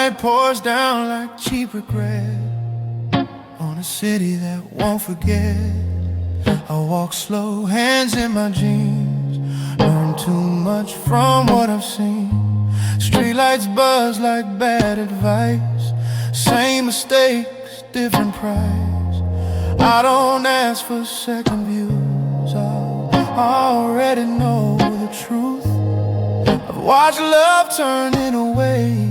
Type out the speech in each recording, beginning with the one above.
night pours down like cheap regret on a city that won't forget. I walk slow, hands in my jeans. Learn too much from what I've seen. Streetlights buzz like bad advice. Same mistakes, different price. I don't ask for second views. I already know the truth. I've watched love turn in a way.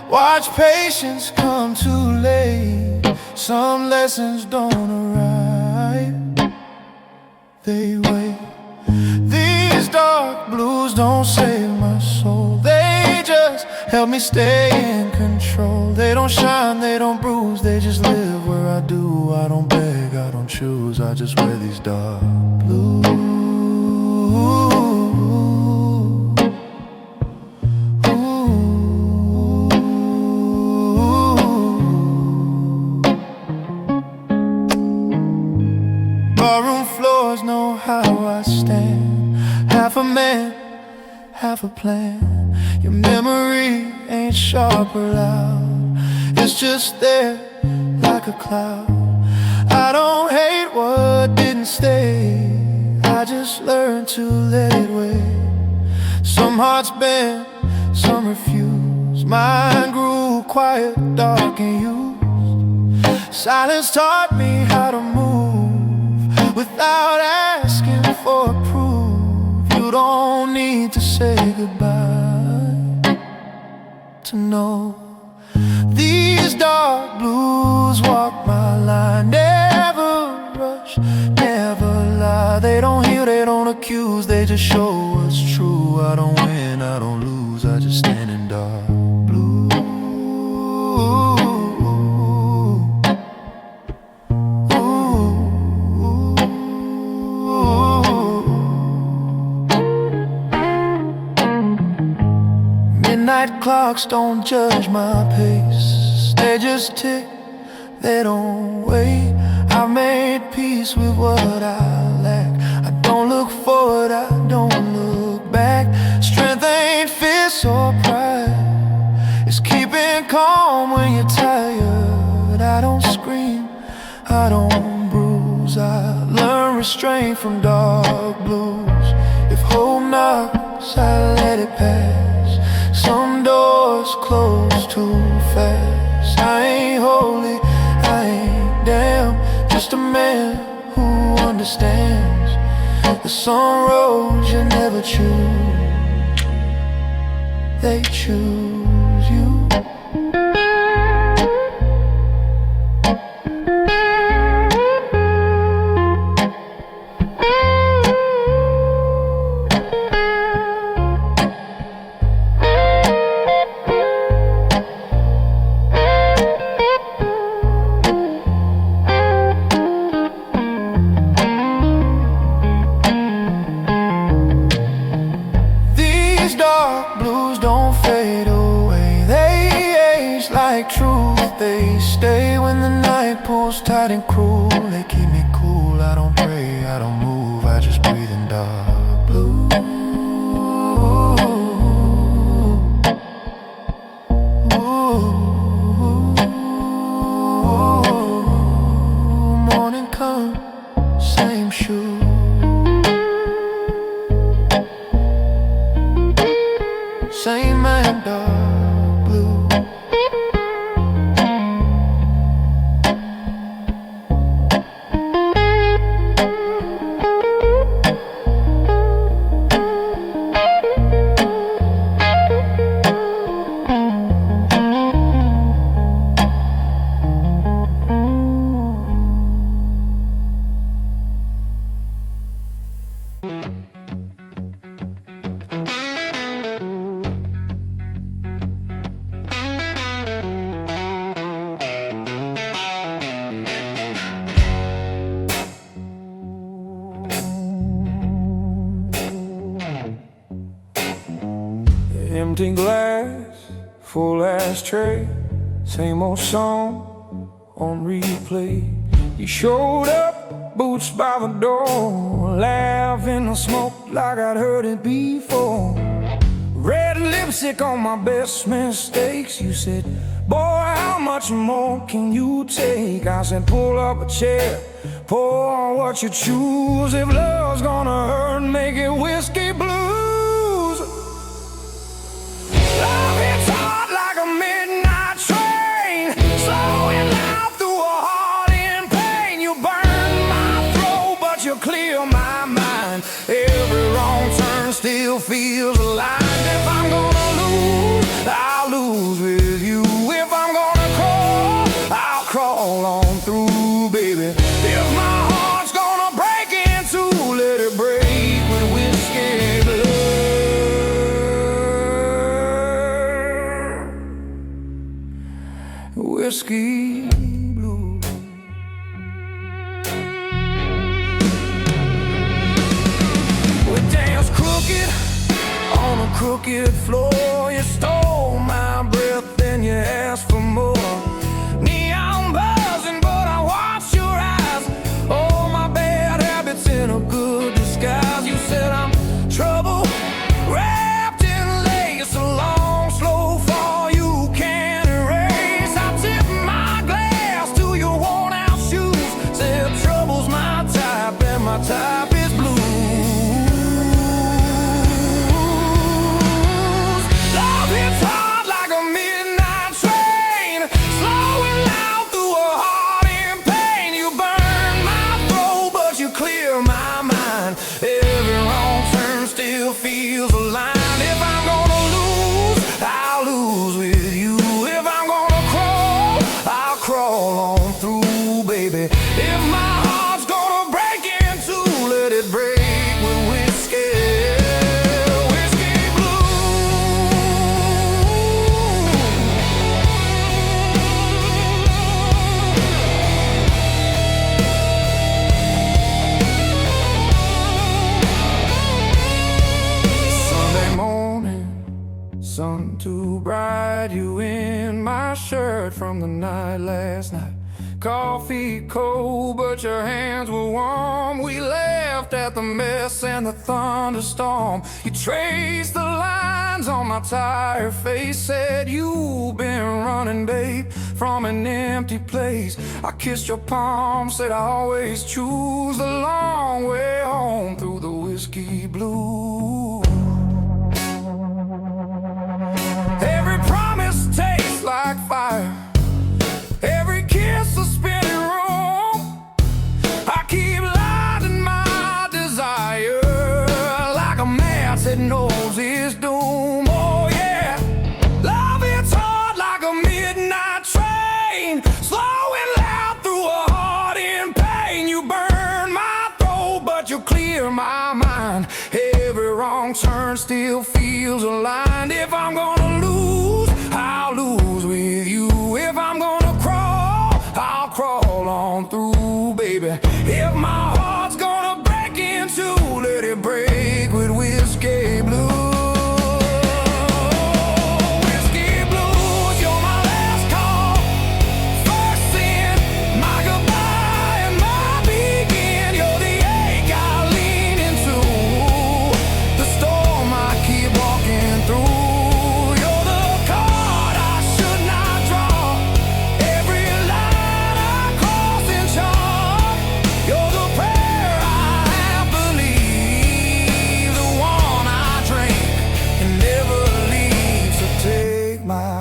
Watch patience come too late. Some lessons don't arrive, they wait. These dark blues don't save my soul. They just help me stay in control. They don't shine, they don't bruise. They just live where I do. I don't beg, I don't choose. I just wear these dark blues. Barroom floors know how I stand. Half a man, half a plan. Your memory ain't sharp or loud. It's just there like a cloud. I don't hate what didn't stay. I just learned to let it wait. Some hearts bend, some refuse. Mine grew quiet, dark and used. Silence taught me how to move without asking for proof. You don't need to say goodbye to know. These dark blues walk my line. Never rush, never lie. They don't heal, they don't accuse. They just show what's true. I don't win, I don't lose. I just stand in dark blue. Midnight clocks don't judge my pace. They just tick, they don't wait. I've made peace with what I lack. I don't look forward, I don't look back. Strength ain't fierce or pride. It's keeping calm when you're tired. I don't scream, I don't bruise. I learn restraint from dark blues. If hope knocks, I let it pass. Some doors close too fast. I ain't holy, I ain't damn. Just a man who understands. The some roads you never choose, they choose you. They stay when the night pulls tight and cruel. They keep me cool, I don't pray, I don't move. I just breathe in dark blue. Morning come, same shoe. Same man, dark blue. Empty glass, full ashtray, same old song on replay. You showed up, boots by the door, laughing and smoke like I'd heard it before. Red lips lipstick on my best mistakes. You said, boy, how much more can you take? I said, pull up a chair, pour on what you choose. If love's gonna hurt, make it whiskey blues. Love hits hard like a midnight train, slowing loud through a heart in pain. You burn my throat, but you clear my mind. Every wrong turn still feels alive. If I'm gonna lose, I'll lose with you. If I'm gonna crawl, I'll crawl on through, baby. If my heart's gonna break in two, let it break with whiskey blood. Whiskey blue. We danced crooked on a crooked floor. You stole my breath, then you asked for more. Neon buzzing, but I watched your eyes. Oh, my bad habits in a good disguise. You said I'm trouble wrapped in lace, a long, slow fall you can't erase. I tip my glass to your worn-out shoes. Said trouble's my type, and my type is blue. Feels aligned. If I'm gonna lose, I'll lose with you. If I'm gonna crawl, I'll crawl on through, baby. If my heart's gonna break in two, let it break with whiskey, whiskey blue. Sun too bright, you in my shirt from the night last night. Coffee cold, but your hands were warm. We laughed at the mess and the thunderstorm. You traced the lines on my tired face. Said you've been running, babe, from an empty place. I kissed your palm, said I always choose the long way home through the whiskey blue. Every promise tastes like fire, every kiss a spinning room. I keep lighting my desire like a match that knows its doom. Oh yeah, love hits hard like a midnight train, slowing loud through a heart in pain. You burn my throat, but you clear my mind. Every wrong turn still feels aligned. If I'm gonna lose, I'll lose with you. If I'm gonna crawl, I'll crawl on through, baby. If my heart's gonna break in two, let it break with whiskey blue.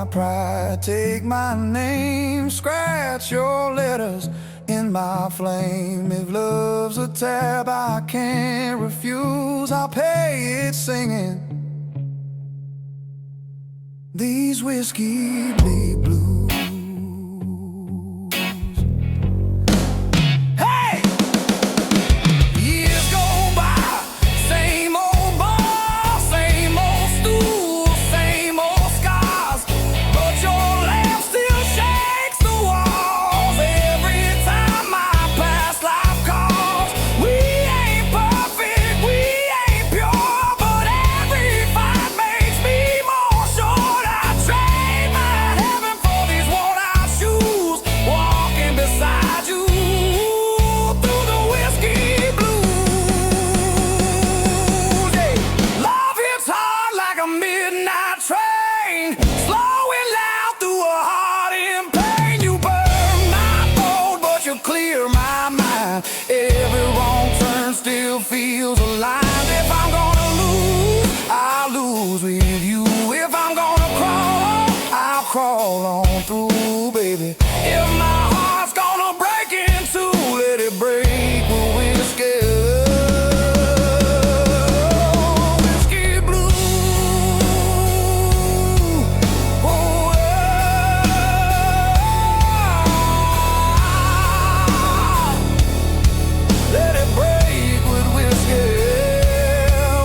Pride, take my name, scratch your letters in my flame. If love's a tab I can't refuse, I'll pay it singing these whiskey blues. For the blues with you. If I'm gonna crawl, I'll crawl on through, baby. If my heart's gonna break in two, let it break with whiskey. Whiskey blues. Oh, let it break with whiskey.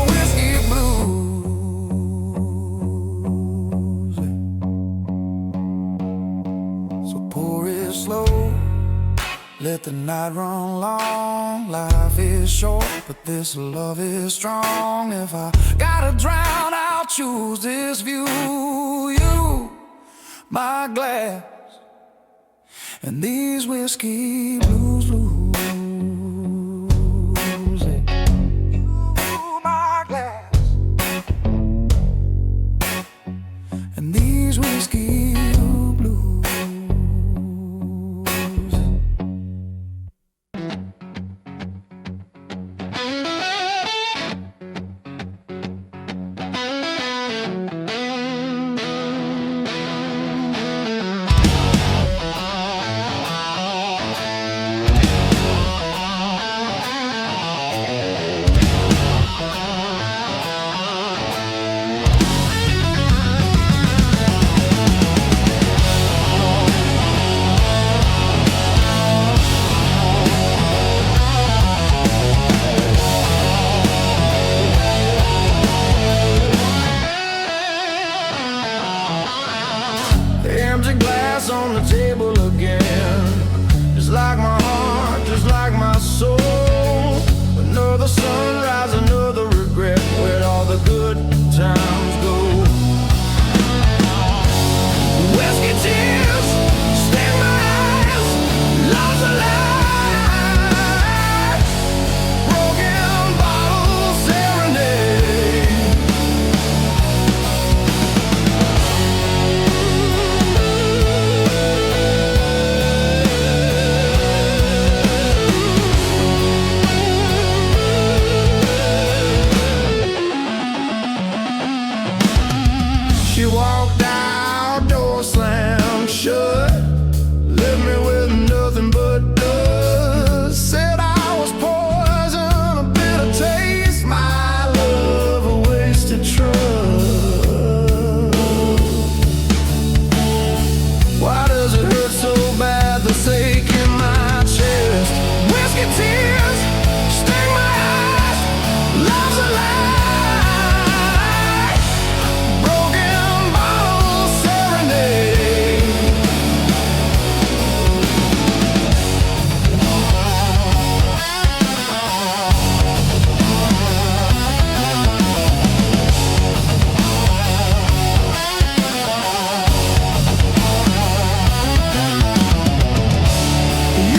Whiskey blues. So pour it slow, let the night run long. Life is short, but this love is strong. If I gotta drown, I'll choose this view. You, my glass, and these whiskey blues, blues. You, my glass, and these whiskey blues. Empty glass on the table again. Just like my heart, just like my soul. Another sunrise, another regret. Where'd all the good times go? Whiskey tears stain my eyes. Love's a lie. Broken bottle serenade. She walked out, door slammed shut. Left me with nothing but dust. Said I was poison, a bitter taste. My love, a wasted trust. Why does it hurt so bad, the ache in my chest? Whiskey tears sting my eyes. Love's a lie. Broken bottle serenade.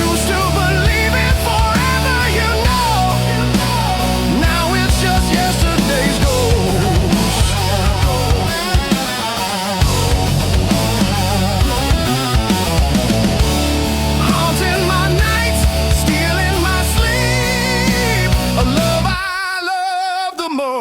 Used to believe it forever, you know. Now it's just yesterday's ghost. Haunting my nights, stealing my sleep. A love I love the most.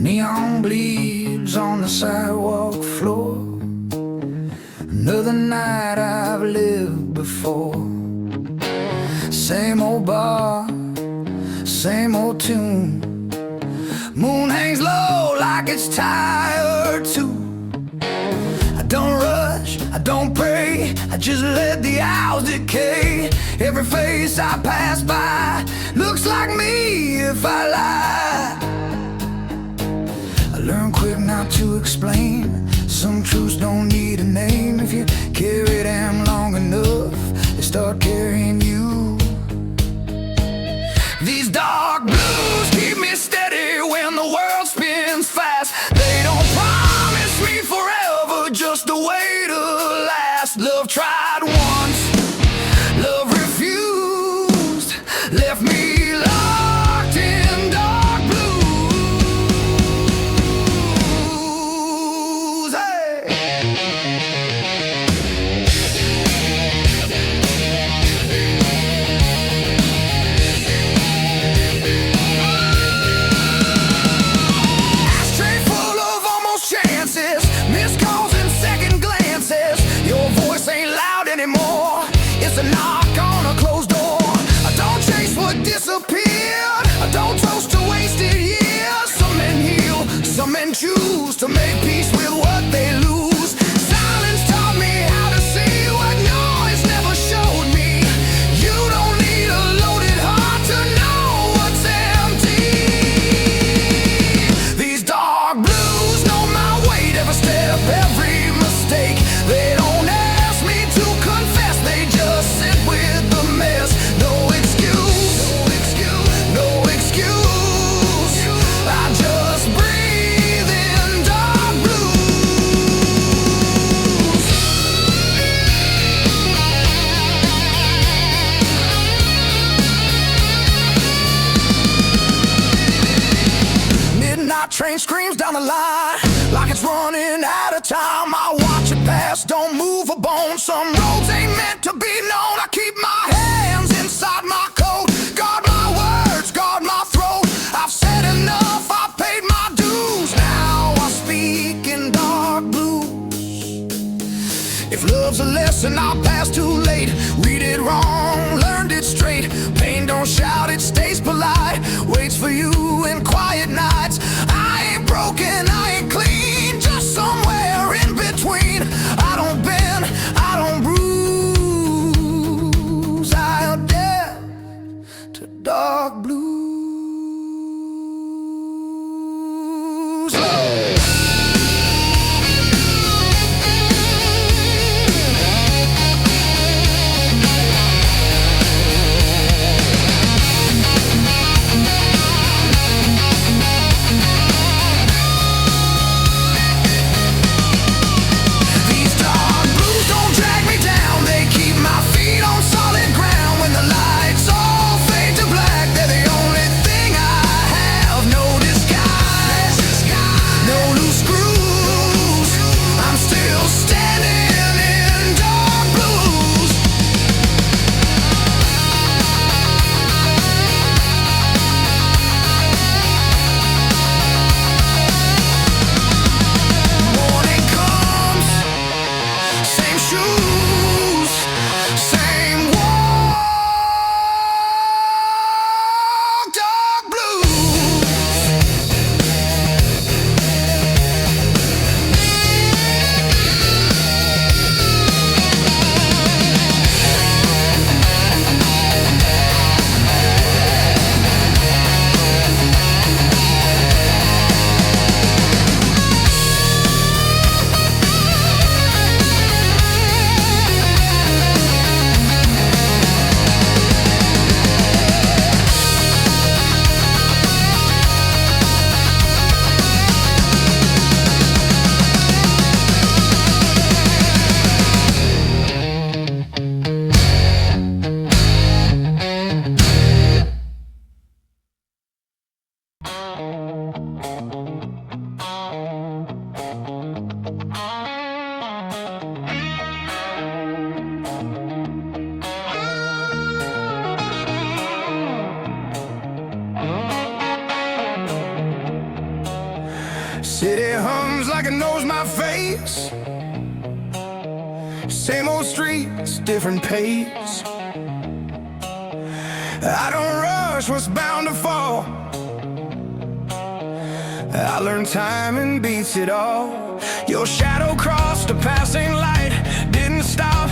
Neon bleeds on the sidewalk floor. Another night I've lived before. Same old bar, same old tune. Moon hangs low like it's tired too. I just let the hours decay. Every face I pass by looks like me if I lie. I learn quick not to explain. Some truths don't need a name. If you carry them long enough, they start carrying you. These dark blues keep me steady when the world spins fast. They don't promise me forever, just a way to last. Love tried once, love refused, left me locked in dark blues. Hey. Ashtray full of almost chances, missed calls and second glances. Your voice ain't loud anymore, it's a knock on a closed door. I don't chase what disappeared, I don't toast to wasted years. Some men heal, some men choose to make peace with what they lose. Silence taught me how to see what noise never showed me. You don't need a loaded heart to know what's empty. These dark blues know my weight, every step, every mistake. They don't ask me to confess, they just sit with the mess. No excuse, no excuse. I just breathe in dark blues. Midnight train screams down the line like it's running out of time. I watch it pass, don't move a bone. Some roads ain't meant to be known. I keep my hands inside my coat, guard my words, guard my throat. I've said enough, I paid my dues. Now I speak in dark blues. If love's a lesson I passed too late, read it wrong, learned it straight. Pain don't shout, it stays polite, waits for you in quiet nights. I ain't broken, I ain't clean, just somewhere in between. I don't bend, I don't bruise, I adapt to dark blues. These dark blues don't drag me down, they keep my feet on solid ground. When the lights all fade to black, they're the only thing I have. No disguise, no loose screws. I'm still standing in dark blues. Morning comes, same shoes, same walk, dark blues. City hums like it knows my face. Same old streets, different pace. I don't rush what's bound to fall. I learned timing beats it all. Your shadow crossed a passing light, didn't stop,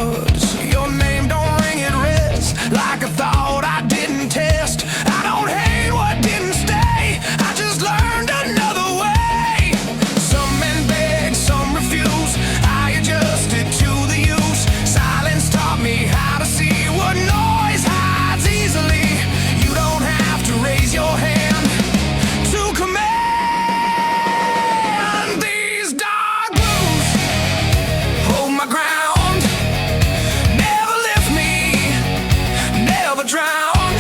blood, so your name don't ring at rest like a thought I didn't test. I don't hate what didn't stay, I just learned another way. Some men beg, some refuse, I adjusted to the use. Silence taught me how to see what noise hides easily. You don't have to raise your hand to command these dark blues. Hold my ground, never lift me, never drown.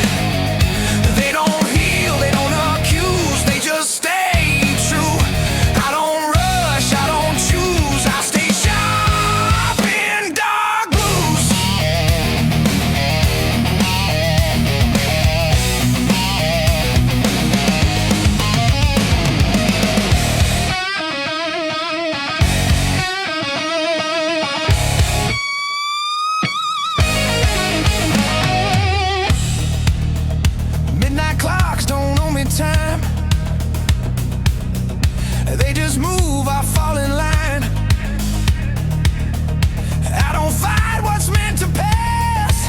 They don't heal, they don't accuse, they just stay true. I don't rush, I don't choose, I stay sharp in dark blues. Midnight clocks don't owe me time, they just move, I fall in line. I don't fight what's meant to pass,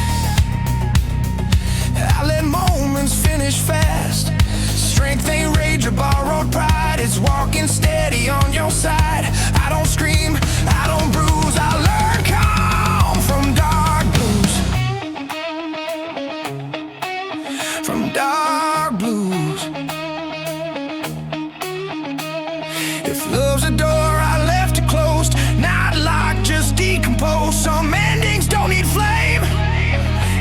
I let moments finish fast. Strength ain't rage or borrowed pride, it's walking steady on your side. I don't scream, I don't bruise, I learn calm from dark blues. From dark blues. If love's a door, I left it closed, not locked, just decomposed. Some endings don't need flame,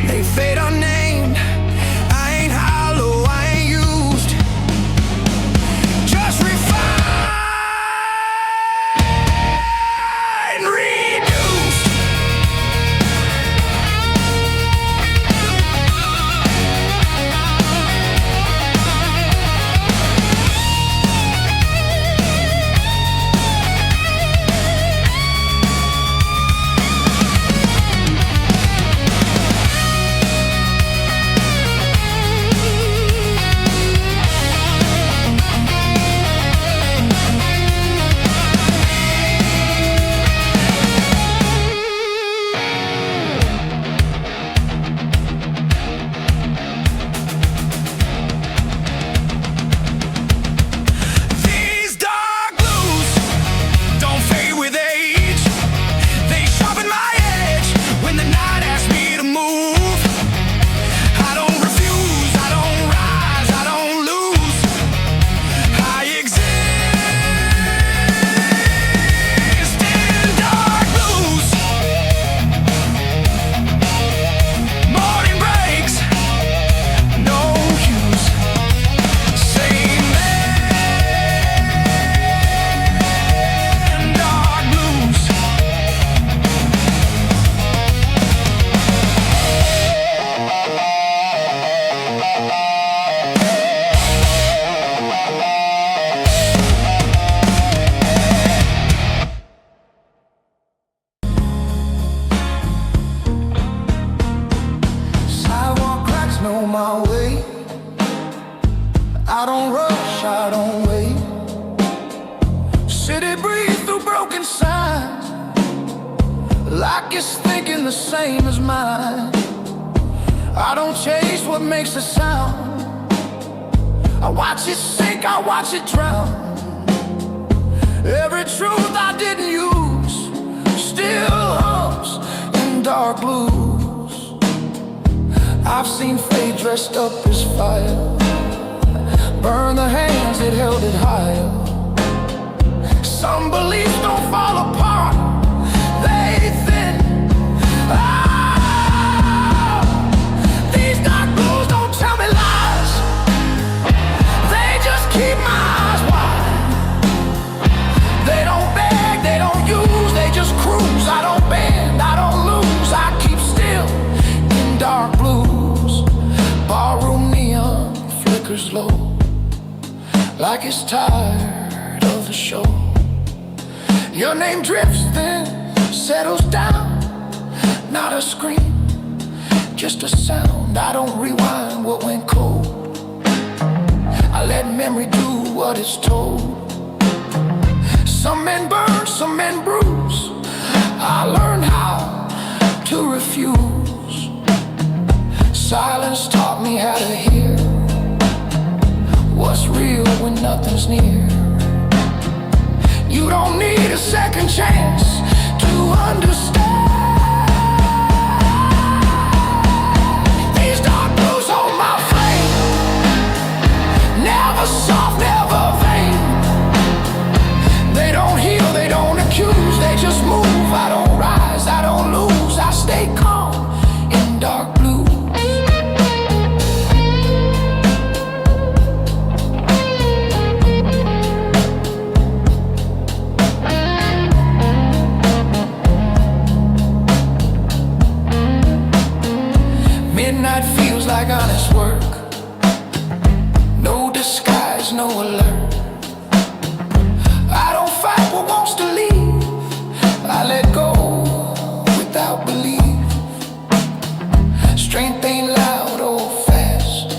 they fade unnamed. I ain't hollow, I ain't used, just refined, reduced. These dark blues don't fade with age, they sharpen my edge when the night asks me to move. I don't refuse, I don't rise, I don't lose, I exist in dark blues. Morning breaks, no hues, same man, dark blues. Sidewalk cracks know my way, I don't rush, I don't wait. City breathe through broken signs, like it's thinking the same as mine. I don't chase what makes a sound, I watch it sink, I watch it drown. Every truth I didn't use still hums in dark blues. I've seen fate dressed up as fire, burn the hands that held it higher. Some beliefs don't fall apart, they thin. Ah, these dark blues don't tell me lies, they just keep my eyes wide. They don't beg, they don't use, they just cruise. I don't bend, I don't lose, I keep still in dark blues. Barroom neon flickers low, like it's tired of the show. Your name drifts, then settles down. Not a scream, just a sound. I don't rewind what went cold, I let memory do what it's told. Some men burn, some men bruise, I learned how to to refuse. Silence taught me how to hear what's real when nothing's near. You don't need a second chance to understand. These dark blues hold my flame, never soft, never vain. They don't heal, they don't accuse, they just move. I don't rise, I don't lose, I stay calm in dark blue. Midnight feels like honest work. No disguise, no alert. I don't fight what wants to leave. I let go without belief. Strength ain't loud or fast.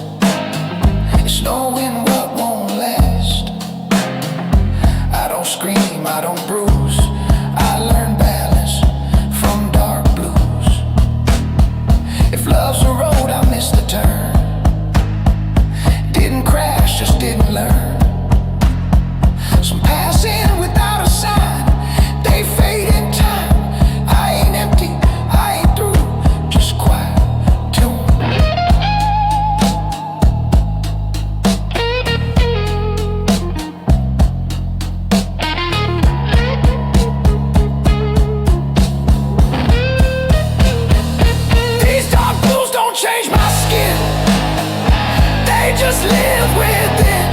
It's knowing what won't last. I don't scream, I don't bruise. I learn balance from dark blues. If love's a road, I missed the turn. Didn't crash, just didn't learn. Some passing without a sign. They fade in time. I ain't empty, I ain't through. Just quiet tune. These dark blues don't change my skin. They just live within.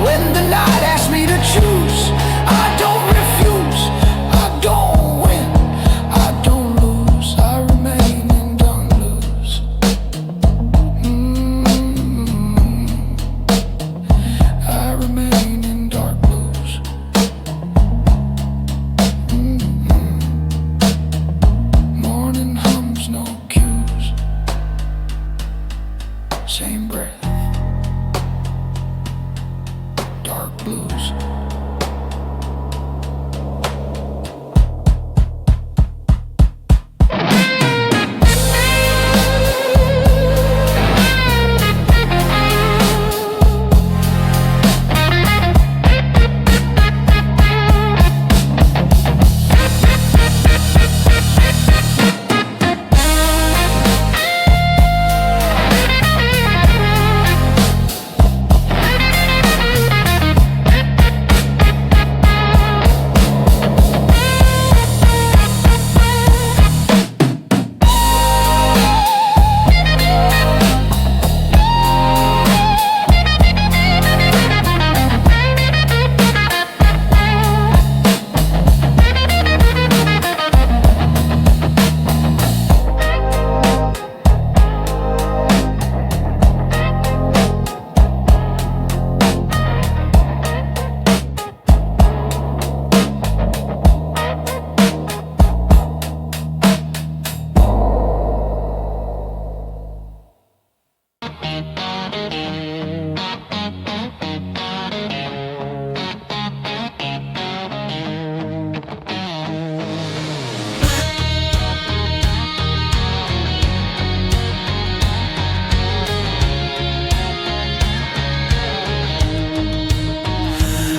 When the night asks me to choose, I don't refuse, I don't win, I don't lose, I remain in dark blues. I remain in dark blues. Morning hums, no cues. Same breath. Dark blues.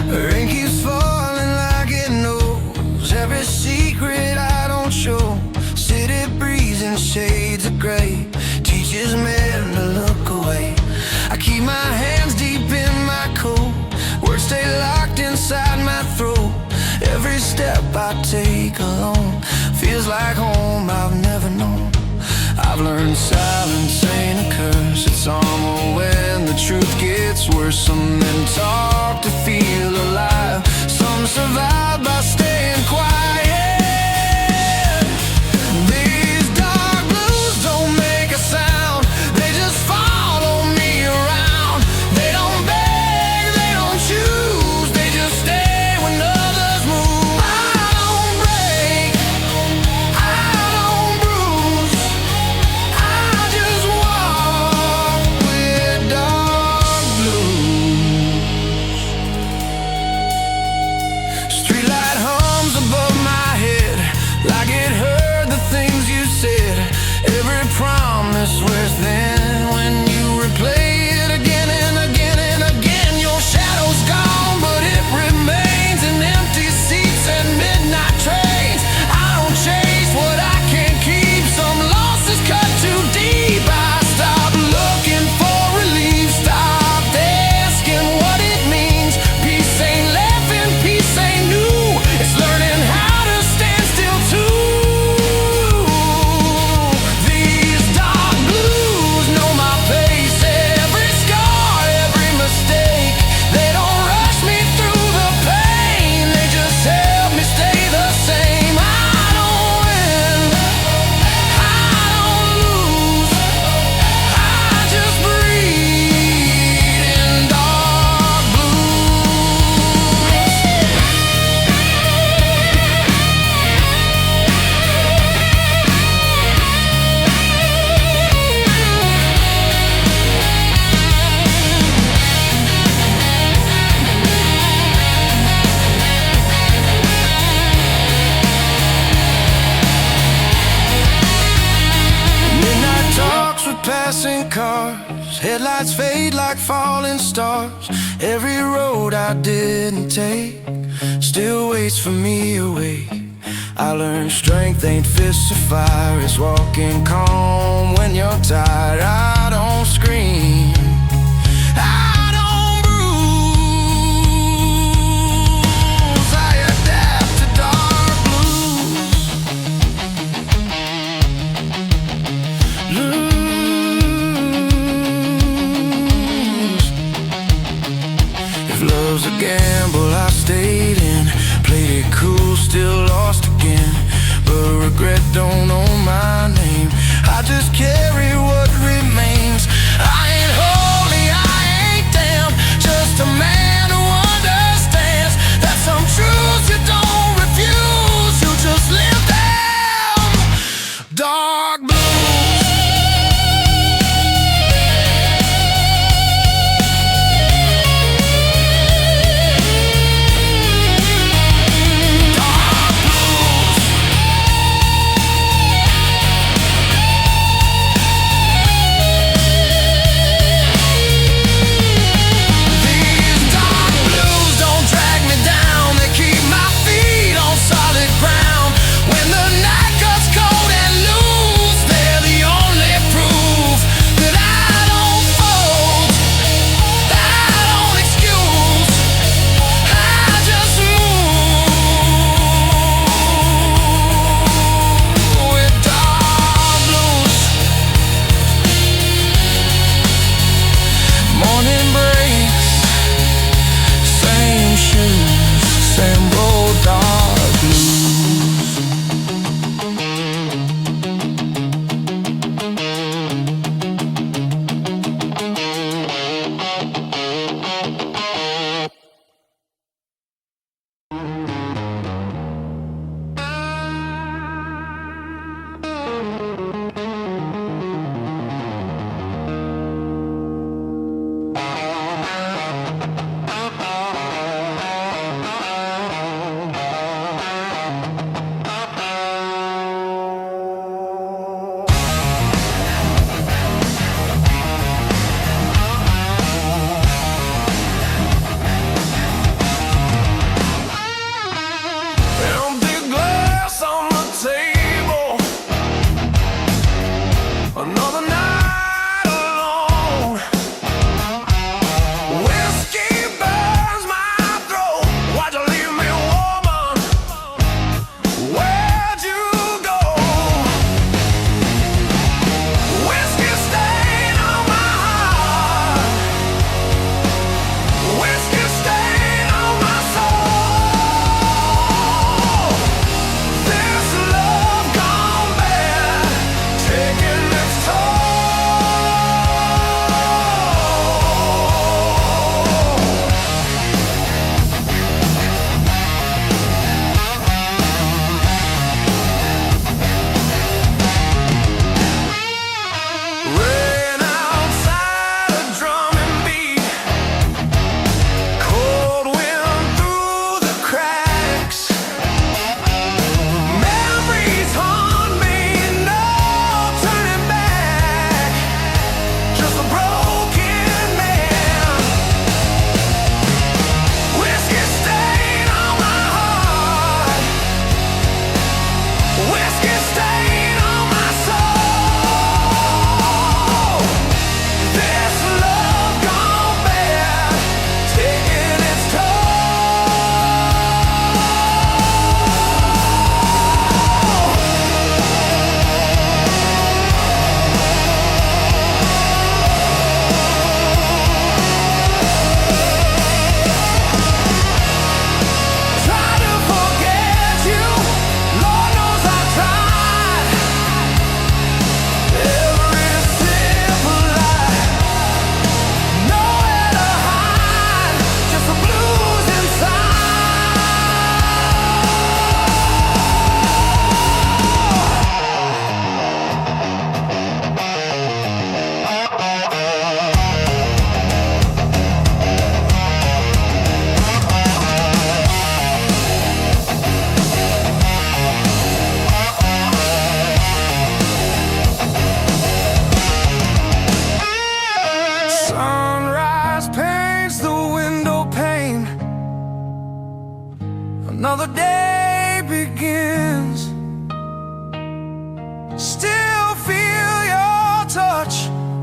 Rain keeps falling like it knows every secret I don't show. City breeze in shades of gray teaches men to look away. I keep my hands deep in my coat. Words stay locked inside my throat. Every step I take alone feels like home I've never known. I've learned silence ain't a curse. It's armor when the truth gets worse. Some men talk to feel alive. Some survive by staying quiet. These dark blues don't make a sound. They just follow me around. They don't beg, they don't choose. They just stay when others move. I don't break, I don't bruise. I just walk with dark blues. passing cars, headlights fade like falling stars. Every road I didn't take still waits for me awake. I learned strength ain't fists of fire, it's walking calm when you're tired. I don't scream, I don't bruise, I adapt to dark blues. If love's a gamble, I stayed in, played it cool, still lost again. But regret don't own my name, I just carry what remains. I ain't holy, I ain't damn, just a man who understands that some truths you don't refuse, you just live them. Dark blues. When the night gets cold and loose,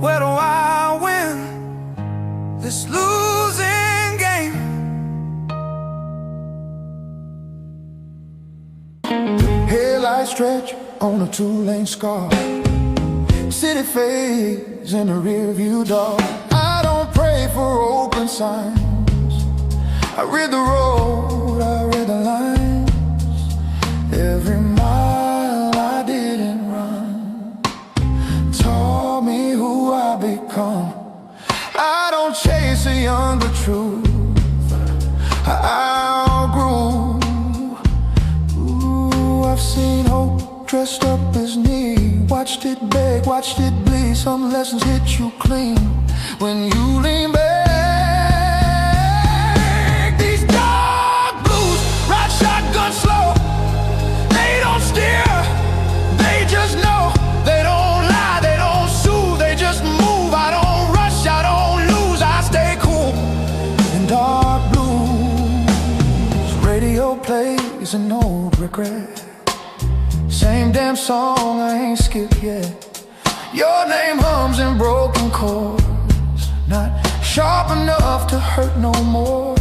Where do I win this losing game? Headlights stretch on a two-lane scar. City fades in the rearview door. I don't pray for open signs. I read the road, I read the lines. Every mile I didn't run taught me who I become. I don't chase a younger truth. I outgrew. Ooh, I've seen hope dressed up as need. Watched it beg, watched it bleed. Some lessons hit you clean when you lean back. These dark blues ride shotgun slow. They don't steer, they just know. They don't lie, they don't soothe, they just move. I don't rush, I don't lose, I stay cool. In dark blues, radio plays an old regret. Same damn song, I ain't skipped yet. Your name hums in broken chords, not sharp enough to hurt no more.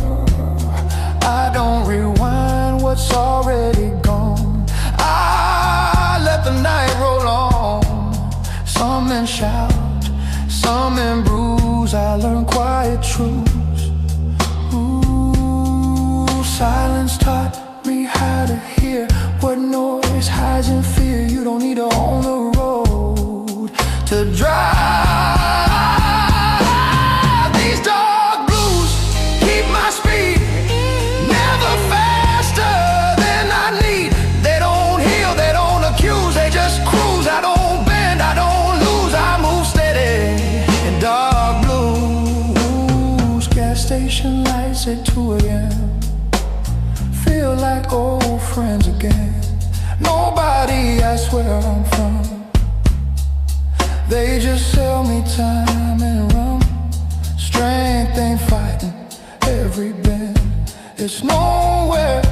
I don't rewind what's already gone. I let the night roll on. Some men shout, some men bruise. I learn quiet truths. Ooh, silence taught me how to hear what noise hides in fear. You don't need to own the road to drive. These dark blues keep my speed never faster than I need. They don't heal, they don't accuse, they just cruise. I don't bend, I don't lose, I move steady in dark blues. Gas station lights at 2 a.m. Feel like old friends again. Nobody asks where I'm from. They just sell me time and rum. Strength ain't fighting every bend. It's nowhere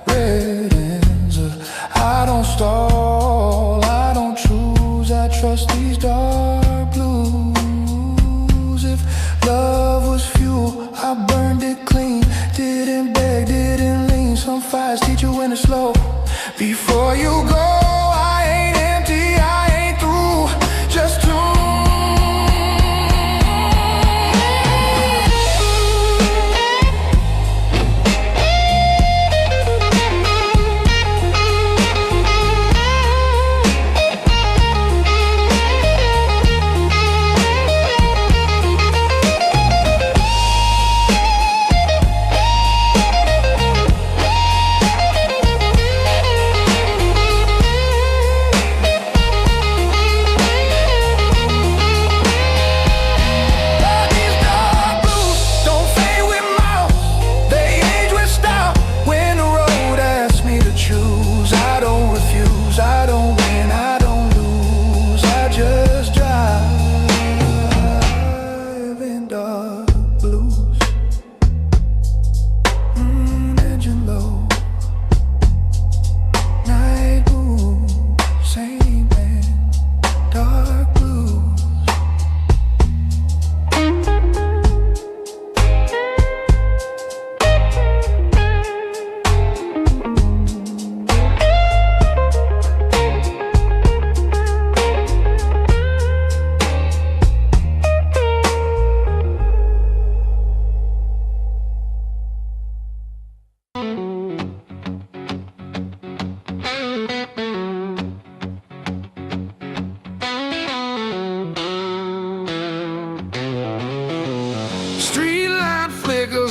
red ends. I don't stall, I don't choose. I trust these dark blues. If love was fuel, I burned it clean. Didn't beg, didn't lean. Some fires teach you when to slow. Before you go, I ain't empty, I ain't through. Just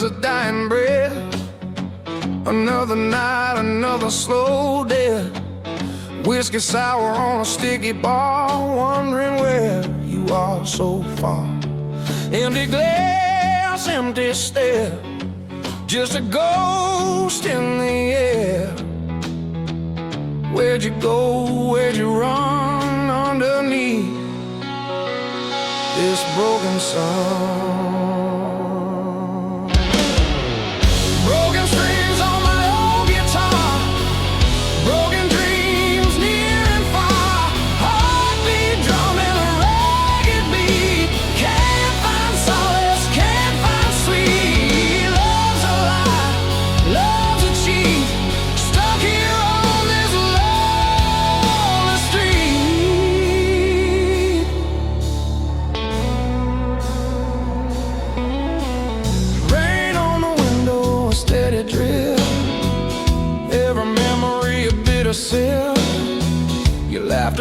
a dying breath. Another night, another slow death. Whiskey sour on a sticky bar, wondering where you are so far. Empty glass, empty stare, just a ghost in the air. Where'd you go, where'd you run underneath this broken sun? Broken strings on my old guitar, broken dreams near and far, heartbeat drumming a ragged beat.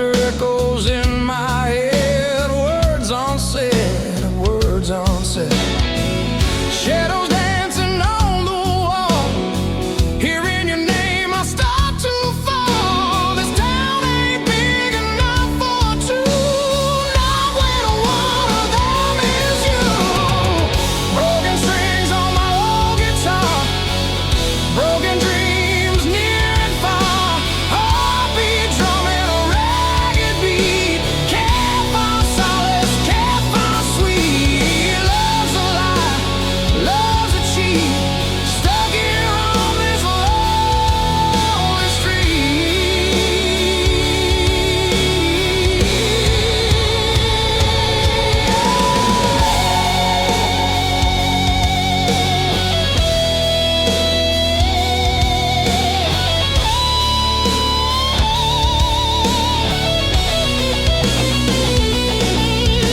laughter echoes in my head. Words unsaid, words unsaid. Shadows dancing on the wall. Hearing your name, I start to fall. This town ain't big enough for two. Not when one of them is you. Broken strings on my old guitar. Broken dreams near and far. Heartbeat drumming a ragged beat. Can't find solace, can't find sweet. Love's a lie, love's a cheat. Stuck here on this lonely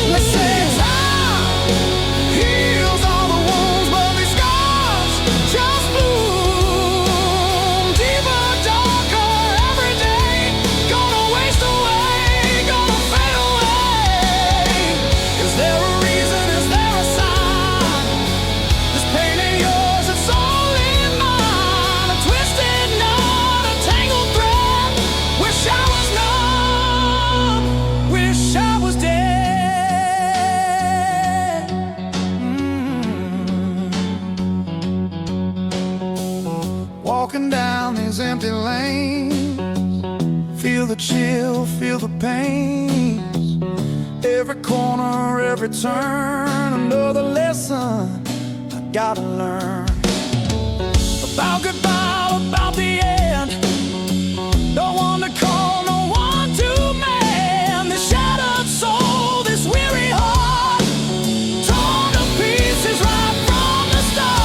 Let's say time heals all the wounds, but these scars just bloom deeper, darker every day. Gonna waste away, gonna fade away. Is there a reason? Is there a sign? This pain ain't yours, it's only mine. A twisted knot, a tangled thread. Wish I was numb, wish I was dead. Walking down these empty lanes, feel the chill, feel the pains. Every corner, every turn, another lesson I gotta learn. About goodbye, about the end. No one to call, no one to mend. This shattered soul, this weary heart, torn to pieces right from the start.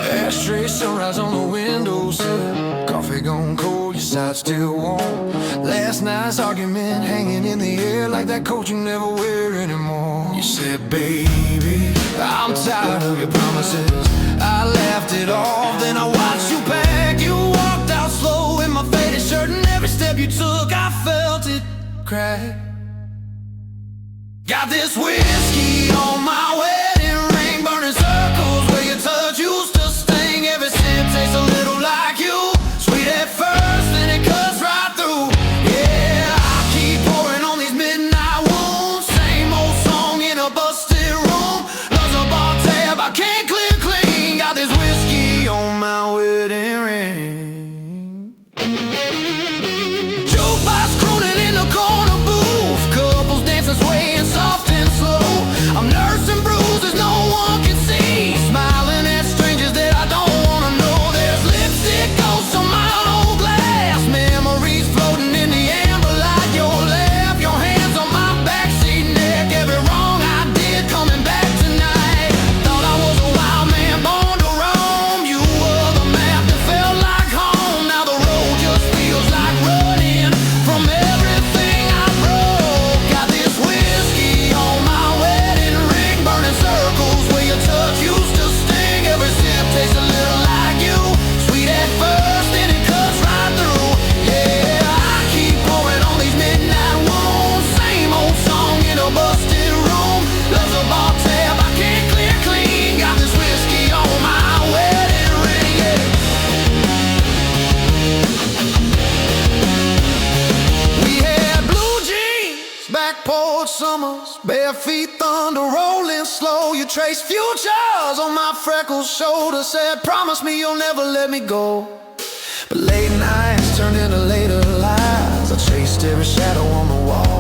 Ashtray, sunrise on the windowsill. Coffee gone cold, your side still warm. Last night's argument hanging in the air like that coat you never wear anymore. You said, baby, I'm tired of your promises. I laughed it off, then I watched you pack. You walked out slow in my faded shirt, and every step you took, I felt it crack. Got this whiskey on my wedding ring, burning circles where your touch used to sting. Every sip tastes a little like you. Sweet at first, then it cuts right through. Yeah, I keep pouring on these midnight wounds. Same old song in a busted room. Love's a bar tab, I can't clear clean. Got this whiskey on my wedding ring. Jukebox crooning in the corner booth. Couples dancing, swaying soft and slow. I'm nursing bruises bare feet, thunder rolling slow. You trace futures on my freckled shoulder. Said, promise me you'll never let me go. But late nights turned into later lives. I chased every shadow on the wall.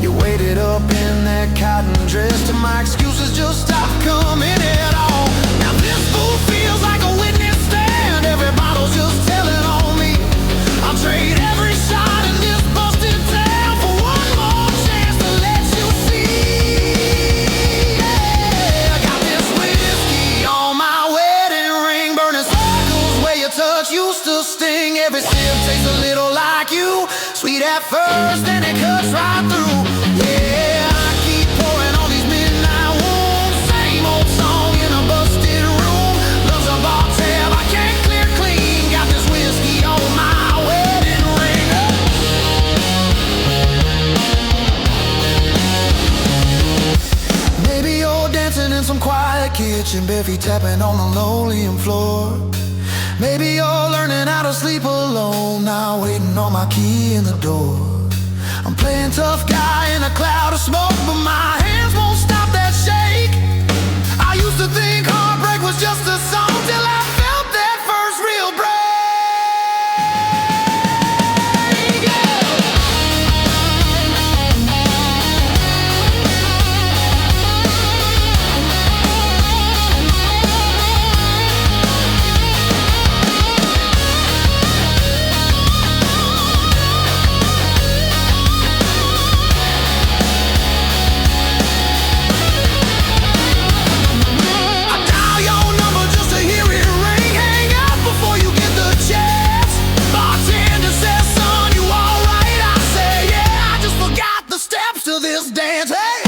You waited up in that cotton dress till my excuses just stopped coming at all. Now this fool feels like a witness stand. Every bottle's just telling on me. I'll trade every shot in this busted town for one more chance to let you see. Yeah, I got this whiskey on my wedding ring, burning circles where your touch used to sting. Every sip tastes a little like you, sweet at first, then it cuts right through. Yeah, I keep pouring on these midnight wounds. Same old song in a busted room. Love's a bar tab I can't clear clean. Got this whiskey on my wedding ring. Maybe you're dancing in some quiet kitchen, bare feet tapping on the linoleum floor. Maybe you're learning how to sleep alone, now waiting on my key in the door. I'm playing tough guy in a cloud of smoke, but my hands won't stop that shake. I used to think heartbreak was just a song till I felt that first real break. This dance, hey!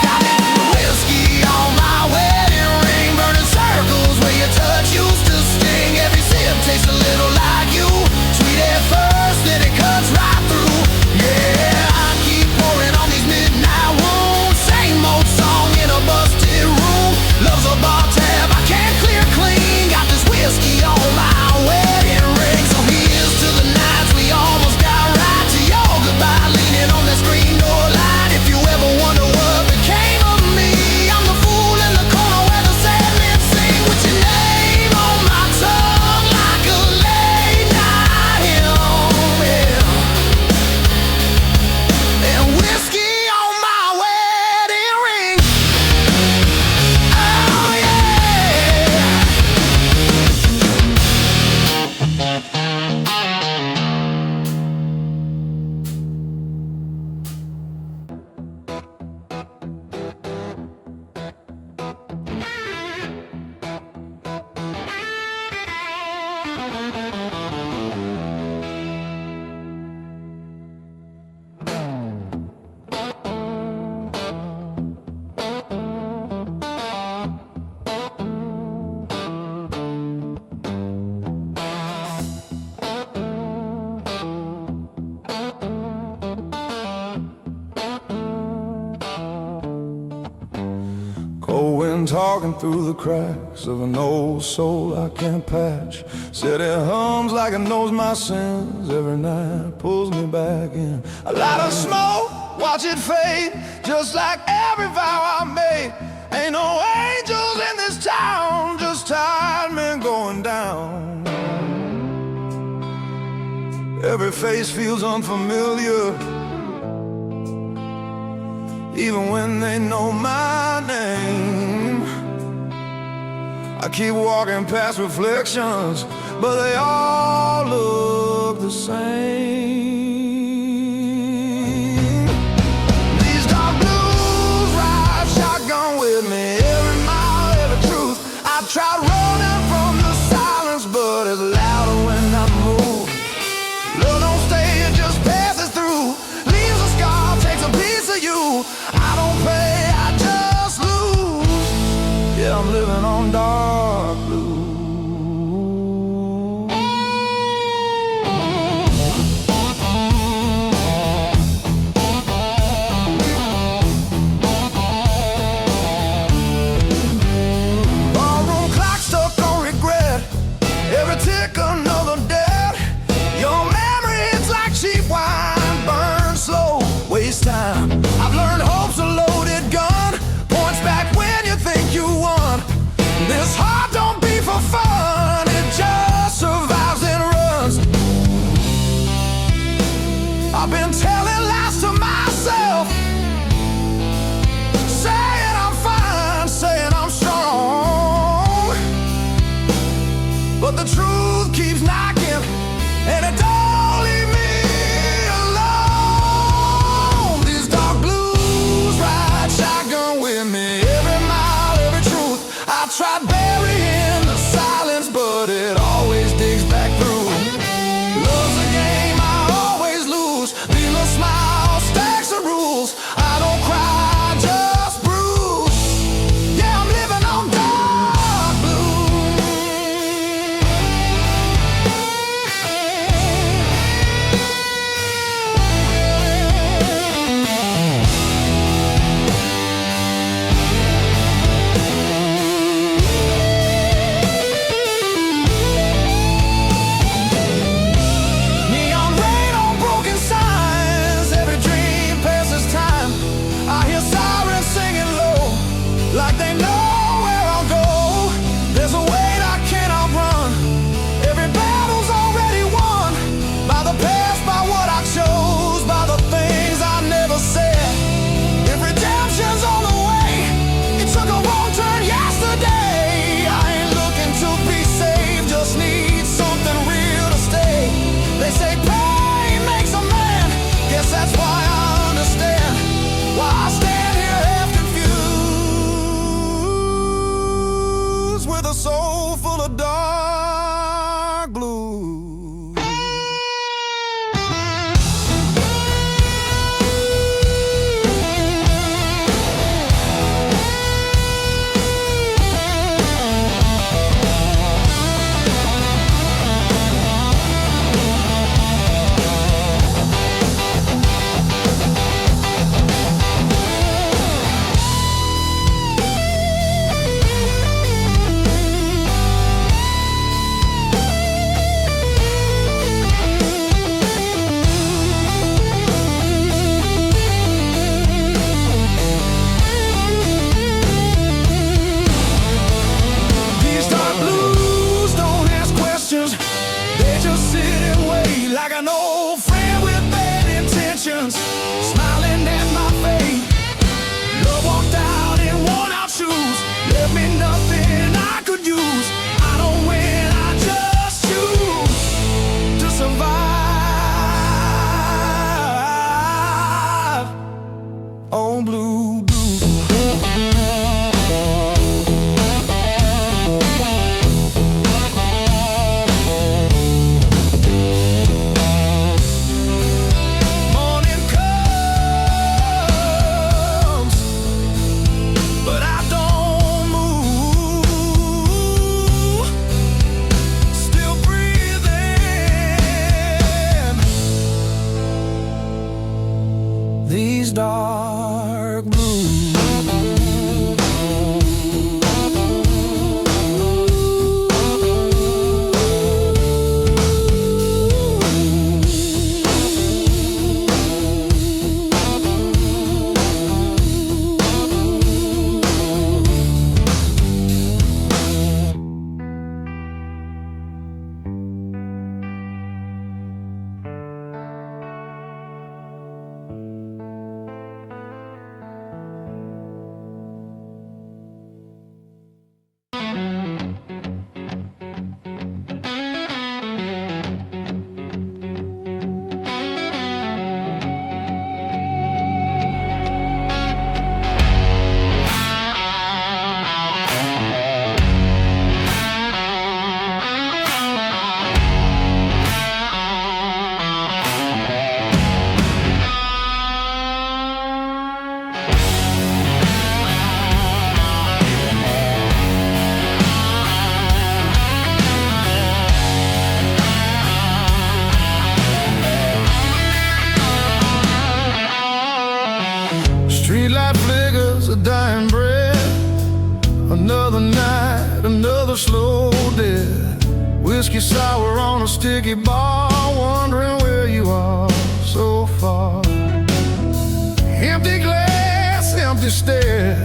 Got that whiskey on my wedding ring, burning circles where your touch used to sting. Every sip tastes a little like you, sweet at first, then it cuts right through. Yeah, I keep pouring on these midnight wounds. Same old song in a busted room. Love's a bar tab I can't clear clean. Got this whiskey on my wedding ring. So here's to the nights we almost got right, to your goodbye on that screen door light. If you ever wonder what became of me, I'm the fool in the corner where the sandmen sing, with your name on my tongue like a late night hymn, yeah. And whiskey on my wedding ring. Oh yeah. Cold wind talking through the cracks of an old soul I can't patch. Said it hums like it knows my sins every night, pulls me back in. A lot of smoke, watch it fade, just like every vow I made. Ain't no angels in this town, just tired men going down. Every face feels unfamiliar, even when they know my name. I keep walking past reflections, but they all look the same. These dark blues ride shotgun with me, every mile, every truth. I tried running from the silence, but it's louder when I move. Love don't stay, it just passes through. Leaves a scar, takes a piece of you. I don't pay, I just lose. Yeah, I'm living on dark blue. tried burying the silence, but it always digs back through. Love's a game I always lose. Deal a smile, stacks of rules. I don't cry, just bruise. Yeah, I'm living on dark blue. Neon rain on broken signs. Every dream passes time. I hear sirens singing low, like they know where I'll go. There's a weight I can't outrun. Every battle's already won. By the past, by what I chose, by the things I never said. If redemption's on the way, it took a wrong turn yesterday. I ain't looking to be saved, just need something real to stay. They say pain makes a man. Guess that's why I understand why I stand here half confused, with a soul full of dark blue. These dark blues don't ask questions. They just sit and wait, like an old friend with bad intentions, smiling at my fate. Love walked out in worn out shoes, left me nothing I could use. I don't win, I just choose to survive on blue blues. Morning comes, but I don't move. Still breathing. These dark blues. Streetlight flickers, a dying breath. Another night, another slow death. Whiskey sour on a sticky bar, wondering where you are so far. Empty glass, empty stare,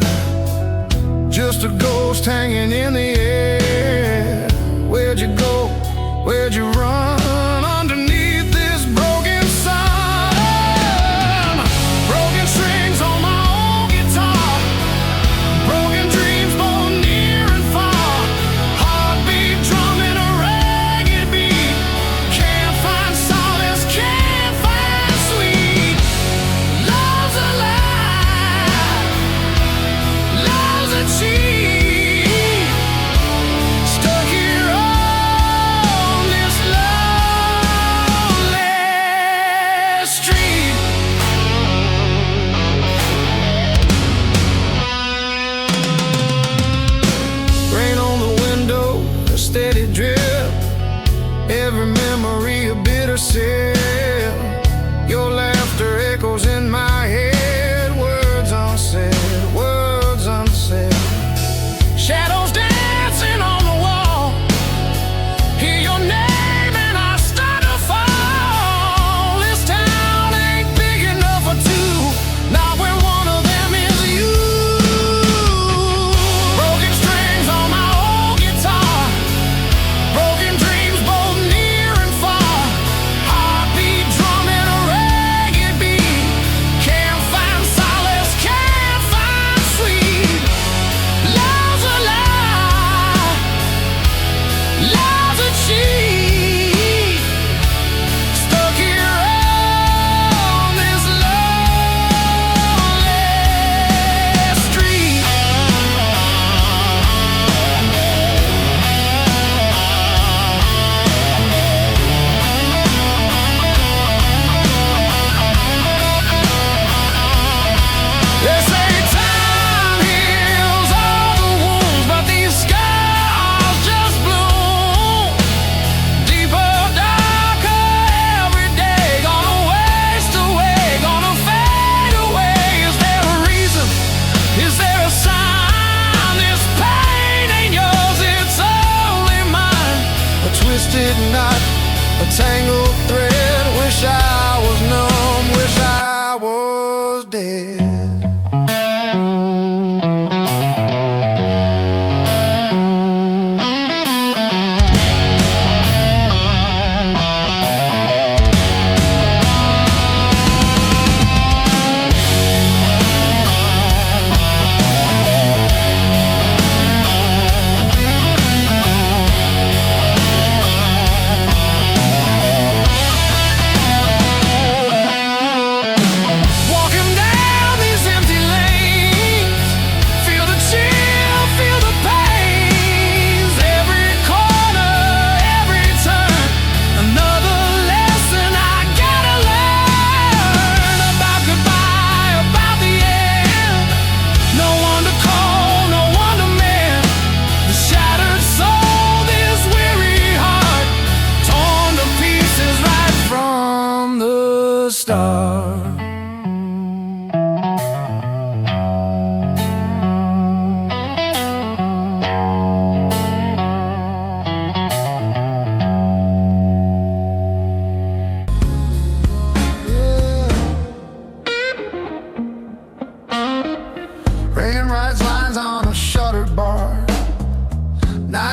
just a ghost hanging in the air. Where'd you go? Where'd you run? Underneath this broken sun. Broken strings on my own guitar. Broken dreams both near and far. Heartbeat drumming a ragged beat. Can't find solace, can't find sweet. Love's alive, love's a cheat.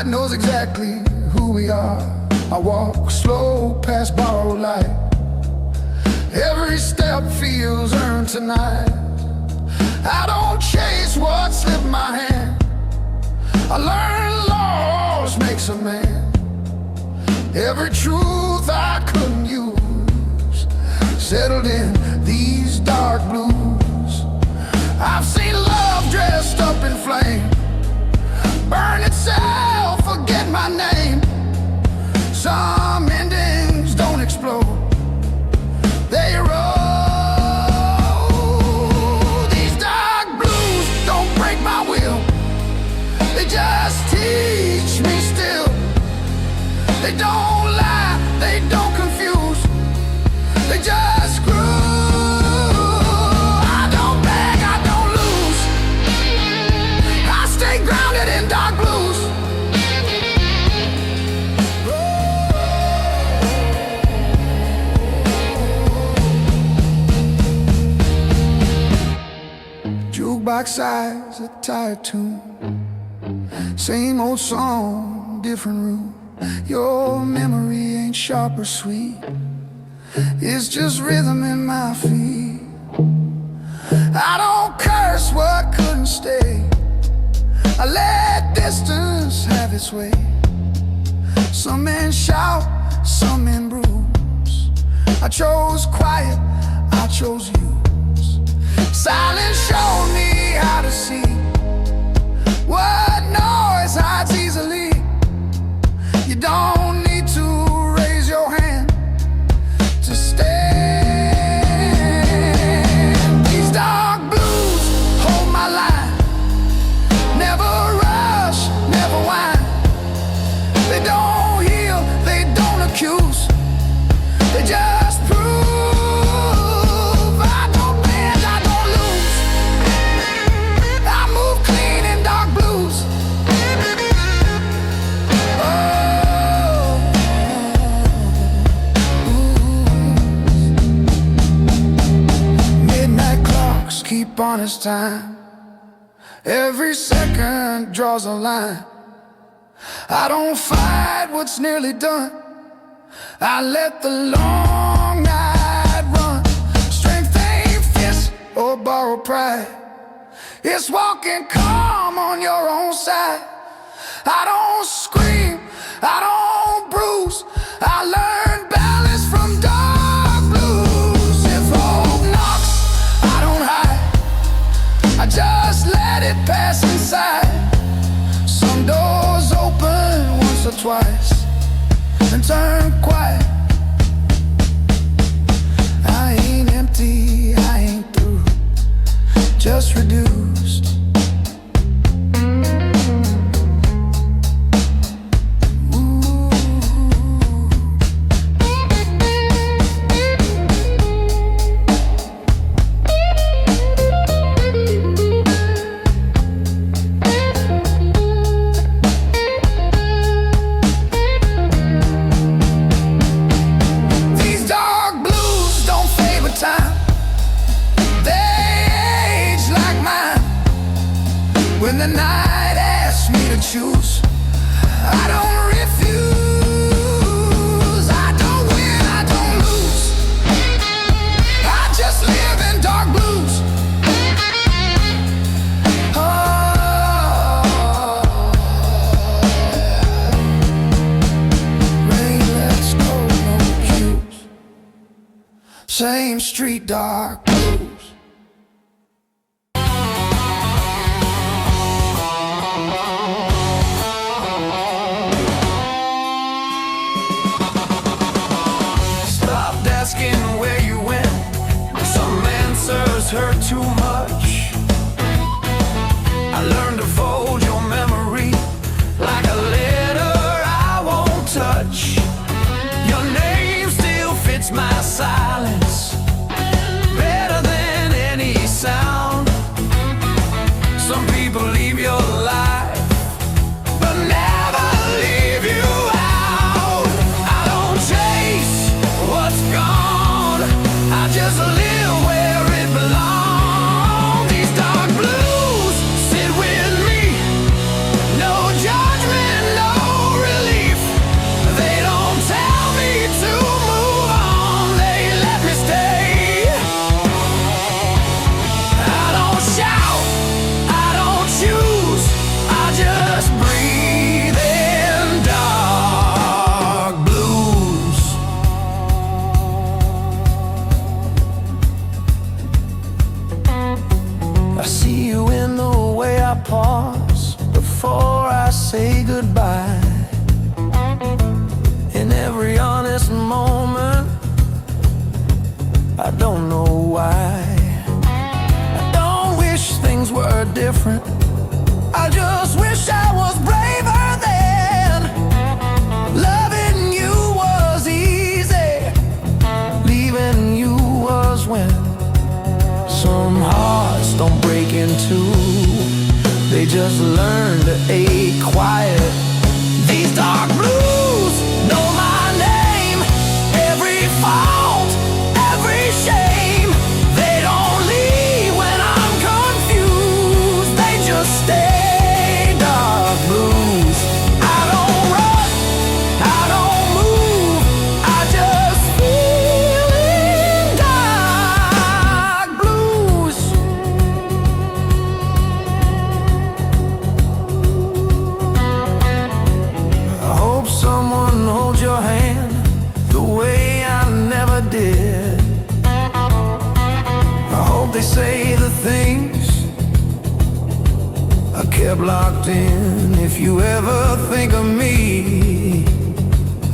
night knows exactly who we are. I walk slow past borrowed light. Every step feels earned tonight. I don't chase what slipped my hand. I learned laws makes a man. Every truth I couldn't use settled in these dark blues. I've seen love dressed up in flame, burn itself, forget my name. Some endings don't explode, they erode. These dark blues don't break my will, they just teach me still. They don't lie, they don't confuse, they just groove. I don't beg, I don't lose, I stay grounded in dark blues. Jukebox size, a tired tune, same old song, different room. Your memory ain't sharp or sweet, it's just rhythm in my feet. I don't curse what couldn't stay, I let distance have its way. Some men shout, some men bruise, I chose quiet, I chose use. Silence showed me how to see what noise hides easily. You don't need to raise your hand to stand. These dark blues hold my line, never rush, never whine. They don't heal, they don't accuse, they just prove. I don't bend, I don't lose, I move clean in dark blues. Keep honest time, every second draws a line. I don't fight what's nearly done, I let the long night run. Strength ain't fist or borrowed pride, it's walking calm on your own side. I don't scream, I don't bruise, I learn balance from dark blues. If hope knocks, I don't hide, I just let it pass inside. Some doors open once or twice and turn quiet. I ain't empty, I ain't through, just reduced. When the night asks me to choose, I don't refuse. I don't win, I don't lose, I just live in dark blues. Oh, rain, let's go, no cues, same street, dark blues. Where you went, some answers hurt too much. I learned to fold your memory like a letter I won't touch. Your name still fits my silence better than any sound. Some people leave your life but never leave you out. I don't chase what's gone, I just live where it belongs. These dark blues sit with me, no judgment, no moment. I don't know why. I don't wish things were different. I just wish I was braver then. Loving you was easy. Leaving you was when. Some hearts don't break in two. They just learn to ache quiet. These dark blues know my name. Every fault, every shame. They don't leave when I'm confused. They just stay. Dark blues. I don't run, I don't move. I just feel in dark blues. I hope someone holds your hand the way I never did. I hope they say the things I kept locked in. If you ever think of me,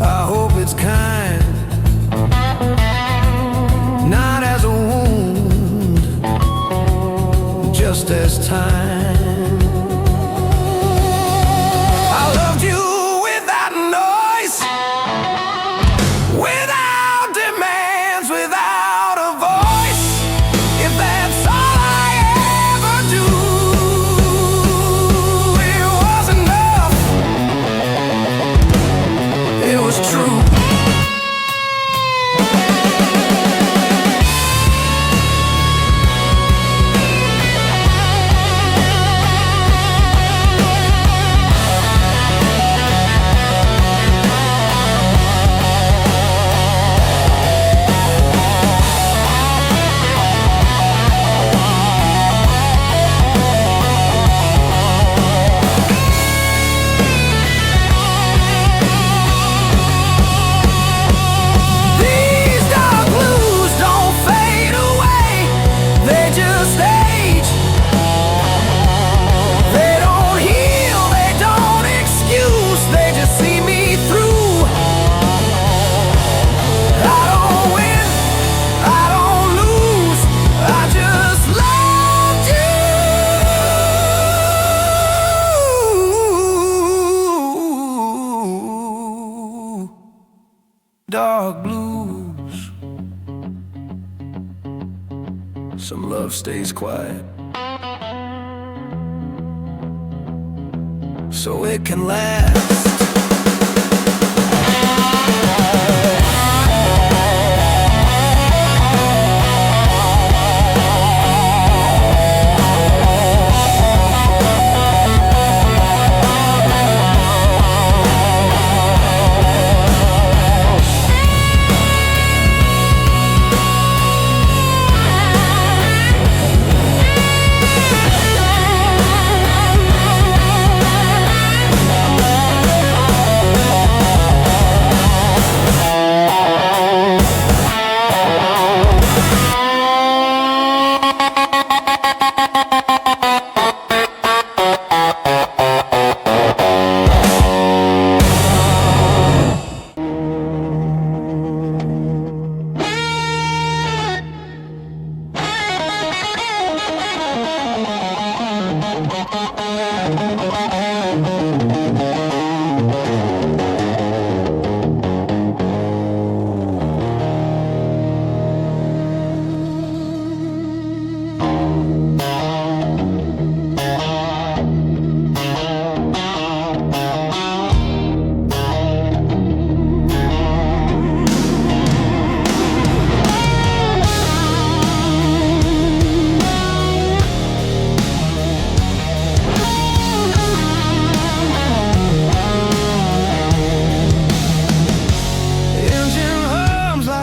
I hope it's kind, not as a wound, just as time. I loved you without noise, without demands, without a voice. If that's all I ever do, it was enough. It was true. These dark blues don't fade away. They just age. They don't heal, they don't excuse. They just see me through. I don't win, I don't lose. I just loved you. Dark blues. Some love stays quiet, so it can last.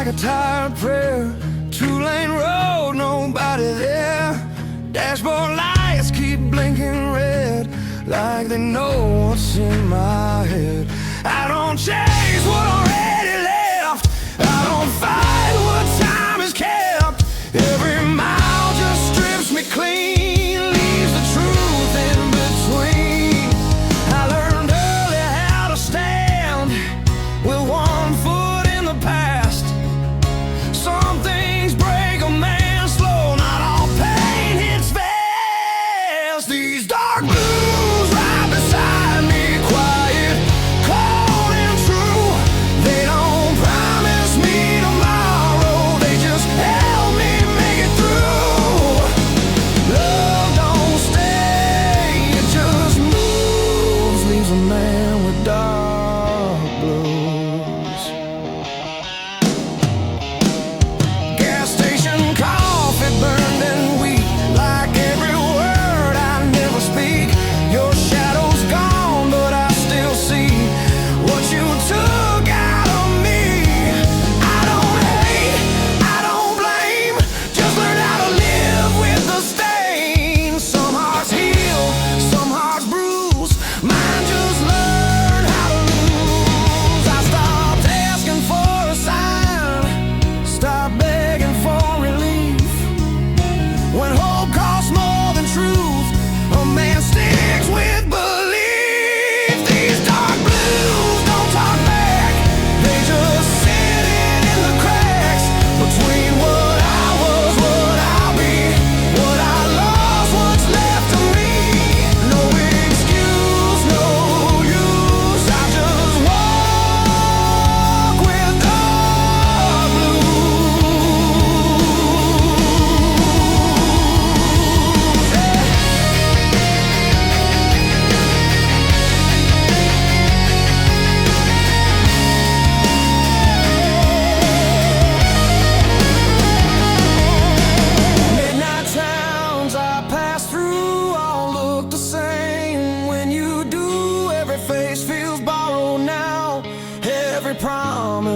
like a tired prayer. Two-lane road, nobody there. Dashboard lights keep blinking red, like they know what's in my head. I don't chase what already left. I don't fight what time has kept. Every mile just strips me clean, leaves the truth in between. I learned early how to stand with one foot in the past.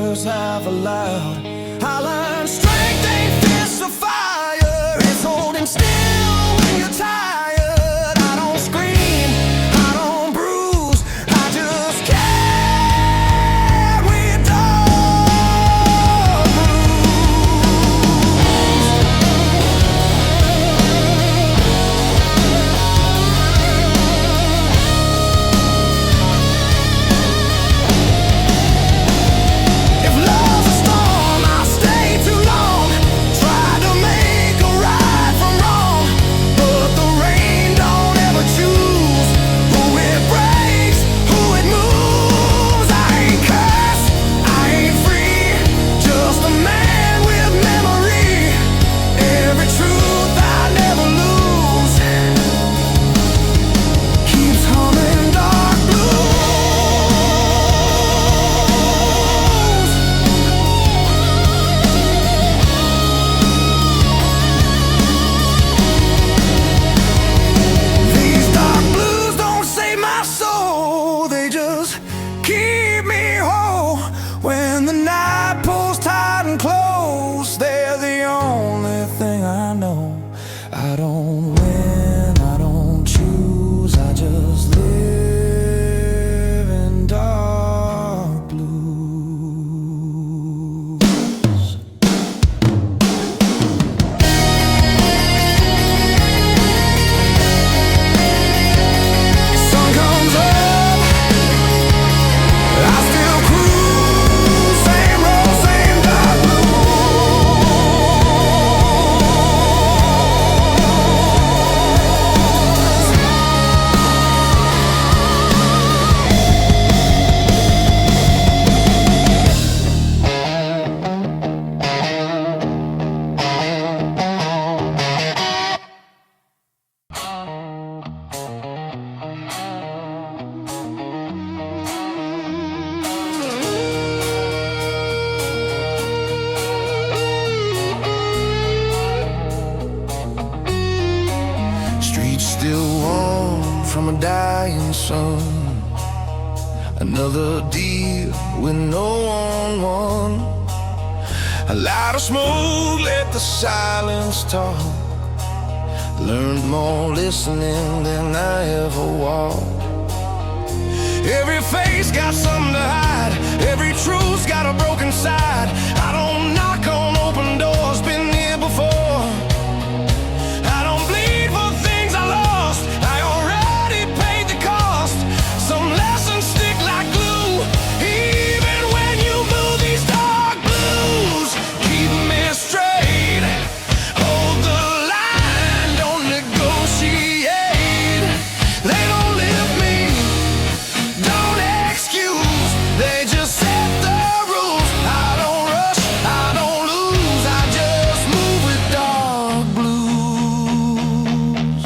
others have allowed. I learned strength ain't fist of fire, it's holding still when you're tired. I don't scream, I don't bruise, I just carry dog If love's a storm, I'll stay too long. Try to make a right from wrong, but the rain don't ever choose who it breaks, who it moves. I ain't cursed, I ain't free, just a man with memory. Every truth I never lose keeps humming dark blues. These dark blues don't save my soul, they just keep me whole. When the night pulls tight and close, they're the only thing I know. I don't win, I don't choose, I just live in dark blues. Sun comes up, I still cruise, same road, same dark Streets still warm from a dying sun. Another deal with no one won. A lot of smoke, let the silence talk. Learned more listening than I ever walked. Every face got something to hide, every truth's got a broken side. I don't knock on open doors, been here before. I don't bleed for things I lost, I already paid the cost. Some lessons stick like glue, even when you move. These dark blues keep me straight. Hold the line, don't negotiate. They don't lift me, don't excuse, they just set the rules. I don't rush, I don't lose, I just move with dark blues.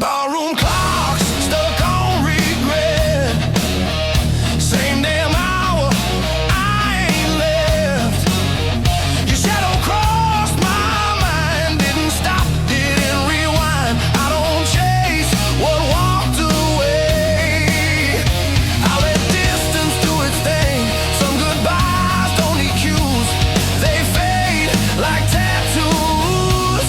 Barroom clocks stuck on regret. Same damn hour, I ain't left. Your shadow crossed my mind, didn't stop, didn't rewind. I don't chase what walked away, I let distance do its thing. Some goodbyes don't need cues, they fade like tattoos.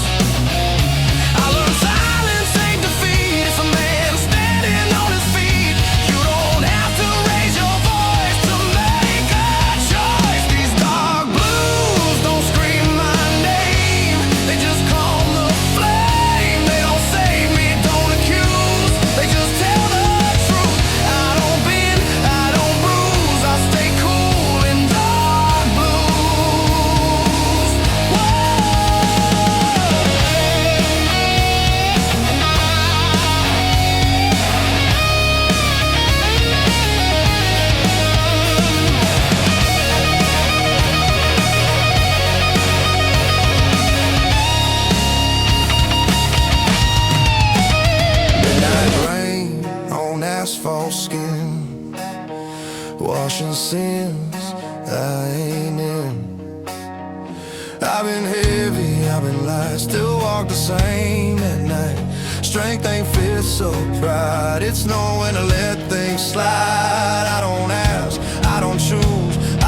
I learned silence ain't defeat, it's a man standing on his feet. You don't have to raise your voice to make a choice. These dark blues don't scream my name, they just calm the flame. They don't save me, don't accuse, they just tell the truth. I don't bend, I don't bruise, I stay cool in dark blues. Midnight rain on asphalt skin, washing sins I ain't in. I've been heavy, I've been light, still walk the same at night. Strength ain't fit, so pride, it's knowing to let things slide. I don't ask, I don't choose,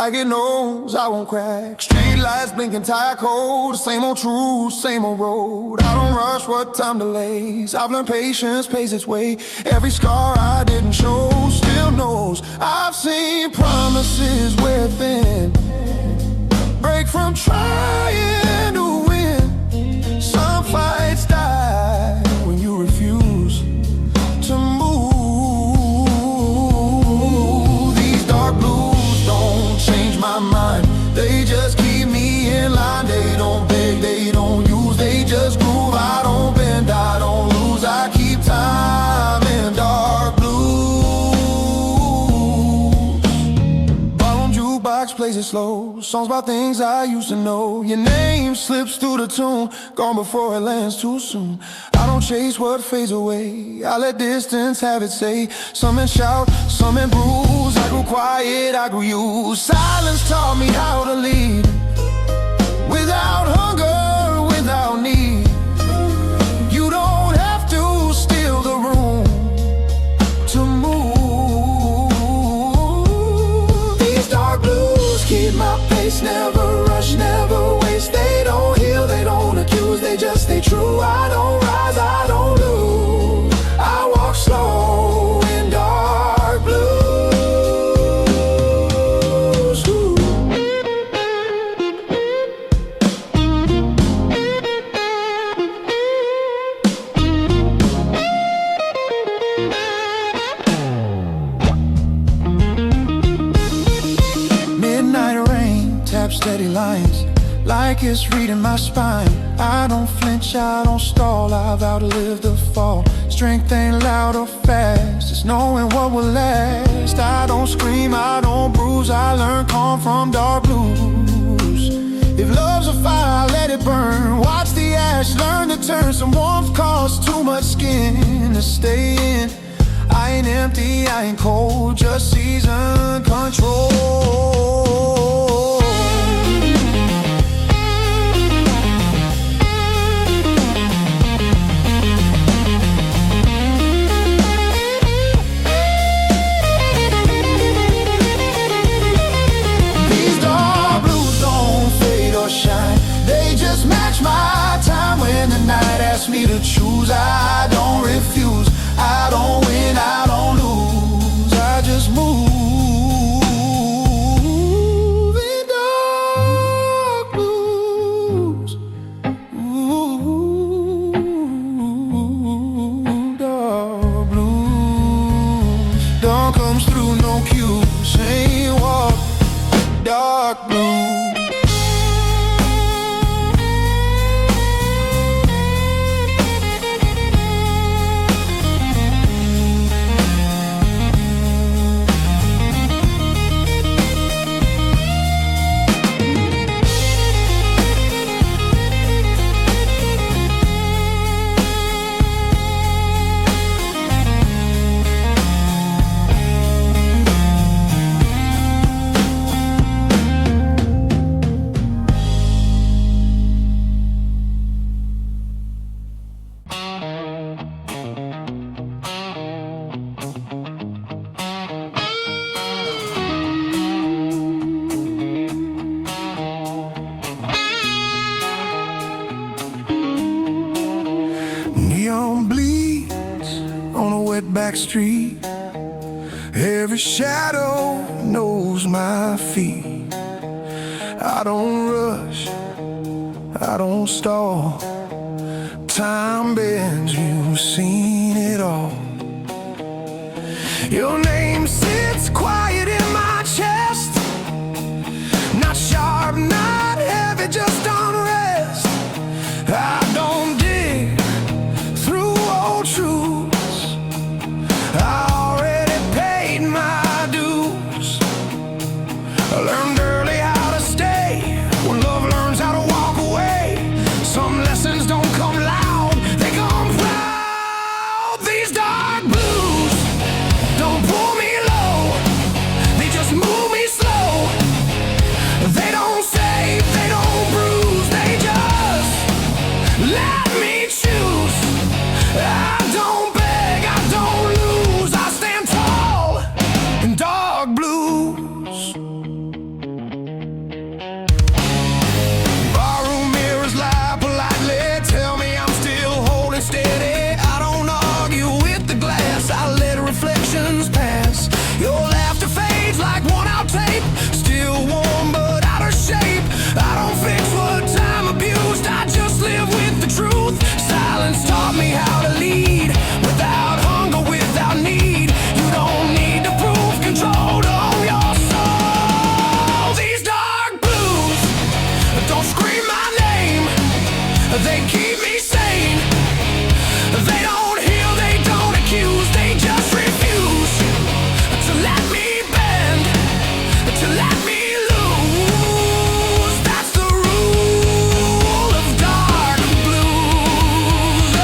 like it knows I won't crack. Street lights blinking, tire cold, the same old truth, same old road. I don't rush what time delays. I've learned patience pays its way. Every scar I didn't show still knows I've seen promises wear thin, break from trying to win. Some fights die when you refuse to move. These dark blues don't change my mind, they just keep me in line. They don't beg, they don't use, they just groove. I don't bend, I don't lose, I keep time in dark blues. Barroom jukebox plays it slow, songs about things I used to know. Your name slips through the tune, gone before it lands too soon. I don't chase what fades away, I let distance have its say. Some men shout, some men bruise, I grew quiet, I grew used. Silence taught me how to lead, without hunger, without need. You don't have to steal the room to move. These dark blues keep my pace, never rush, never waste. They don't heal, they don't accuse, they just stay true. I don't rise, I don't lose, I walk slow in dark blues. Ooh. Midnight rain taps steady lines, like it's reading my spine. I don't flinch, I don't stall, I've outlived the fall. Strength ain't loud or fast, it's knowing what will last. I don't scream, I don't bruise, I learn calm from dark blues. If love's a fire, let it burn, watch the ash learn to turn. Some warmth costs too much skin to stay in. I ain't empty, I ain't cold, just season control. My time when the night asks me to choose, I don't refuse, I don't win, I don't lose, I just move in dark blues. Ooh, dark blues. Dawn comes through, no cues, ain't walk, dark blues. Neon bleeds on a wet back street, every shadow knows my feet. I don't rush, I don't stall, time bends, you've seen it all. Your name sits quiet in my chest, not sharp, not heavy, just unrest. I don't dig through old truths, I already paid my dues. I learned early how to stay when love learns how to walk away. Some lessons don't come loud, they come proud. These dark blues don't pull me They keep me sane. They don't heal, they don't accuse, they just refuse to let me bend, to let me lose. That's the rule of dark blues.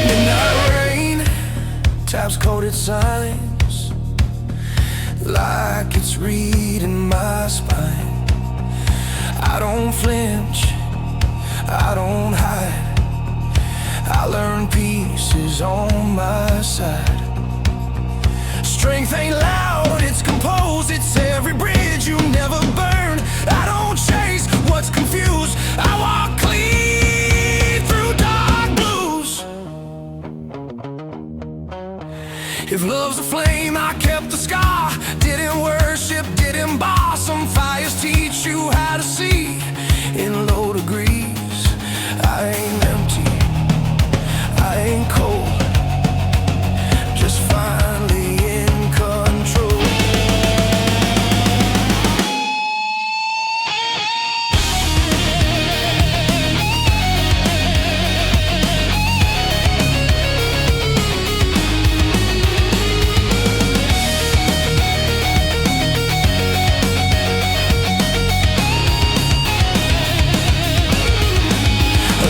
Midnight rain taps coated signs like it's reading my spine. I don't flinch, I don't hide. I learn pieces on my side. Strength ain't loud, it's composed. It's every bridge you never burn. I don't chase what's confused. I walk clean through dark blues. If love's a flame, I kept the scar. Didn't worship, didn't bar. Some fires teach you how to see in low degrees. I ain't empty, I ain't cold, just finally in control.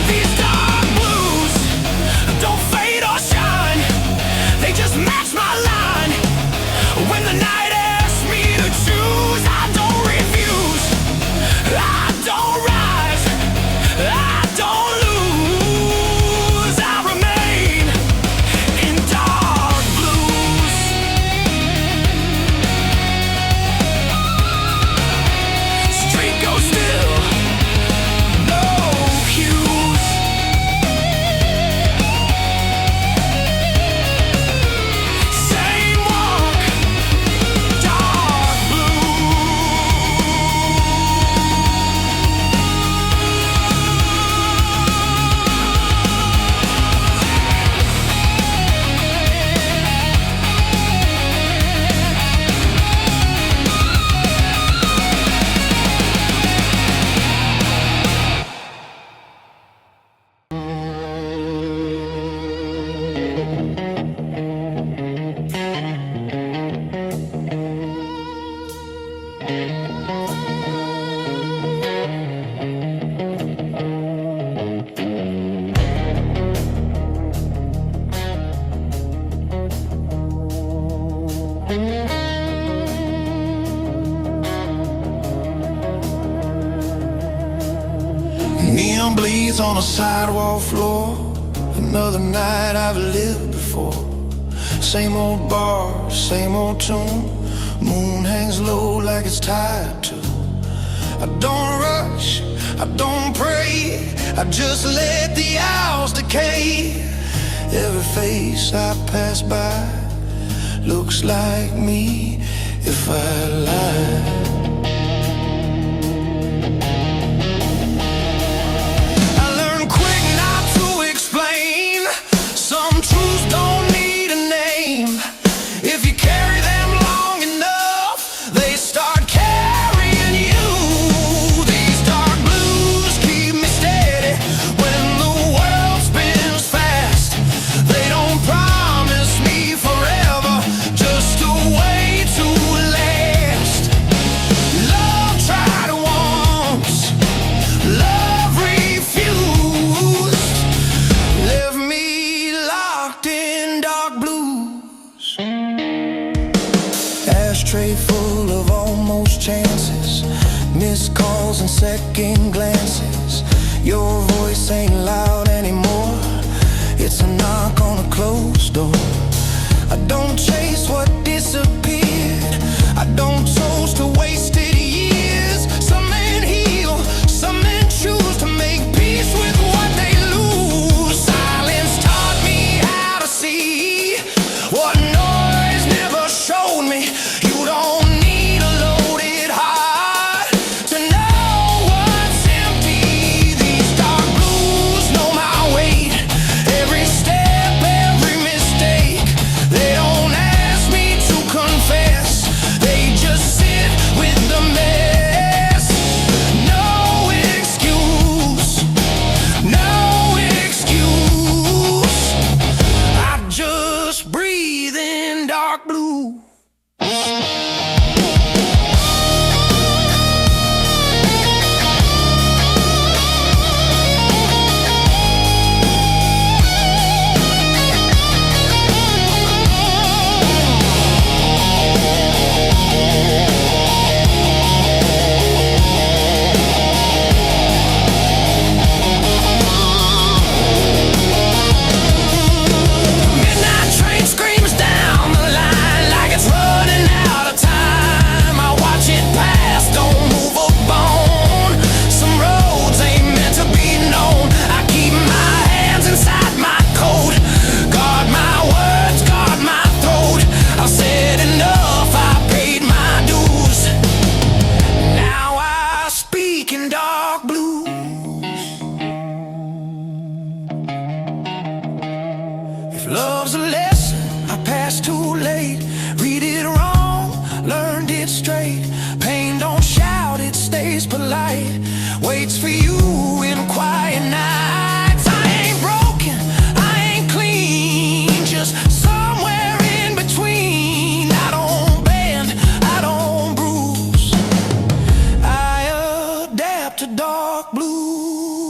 These dark blues don't fade or shine, they just match my line. When the night asks me to choose, I don't refuse, I don't rise, I don't lose. I remain in dark blues. Street goes still, no cues. Same walk, dark blue. Neon bleeds on a sidewalk floor. Another night I've lived before. Same old bar, same old tune. Moon hangs low like it's tied to. I don't rush, I don't pray, I just let the hours decay. Every face I pass by looks like me if I lie. I learned quick not to explain. Some truths don't need a name. If you carry them long enough, they start carrying you. These dark blues keep me steady when the world spins fast. They don't promise me forever, just a way to last. Love tried once, love refused, left me locked in dark blues. Ashtray full of almost chances, missed calls and second glances. Your voice ain't loud anymore, it's a knock on a closed door. I don't chase what disappeared, I don't toast to wasted years. Some men heal, some men choose to make peace with what they lose. Silence taught me how to see what noise never showed me. You don't need a loaded heart to know what waits for you in quiet nights. I ain't broken, I ain't clean, just somewhere in between. I don't bend, I don't bruise, I adapt to dark blue.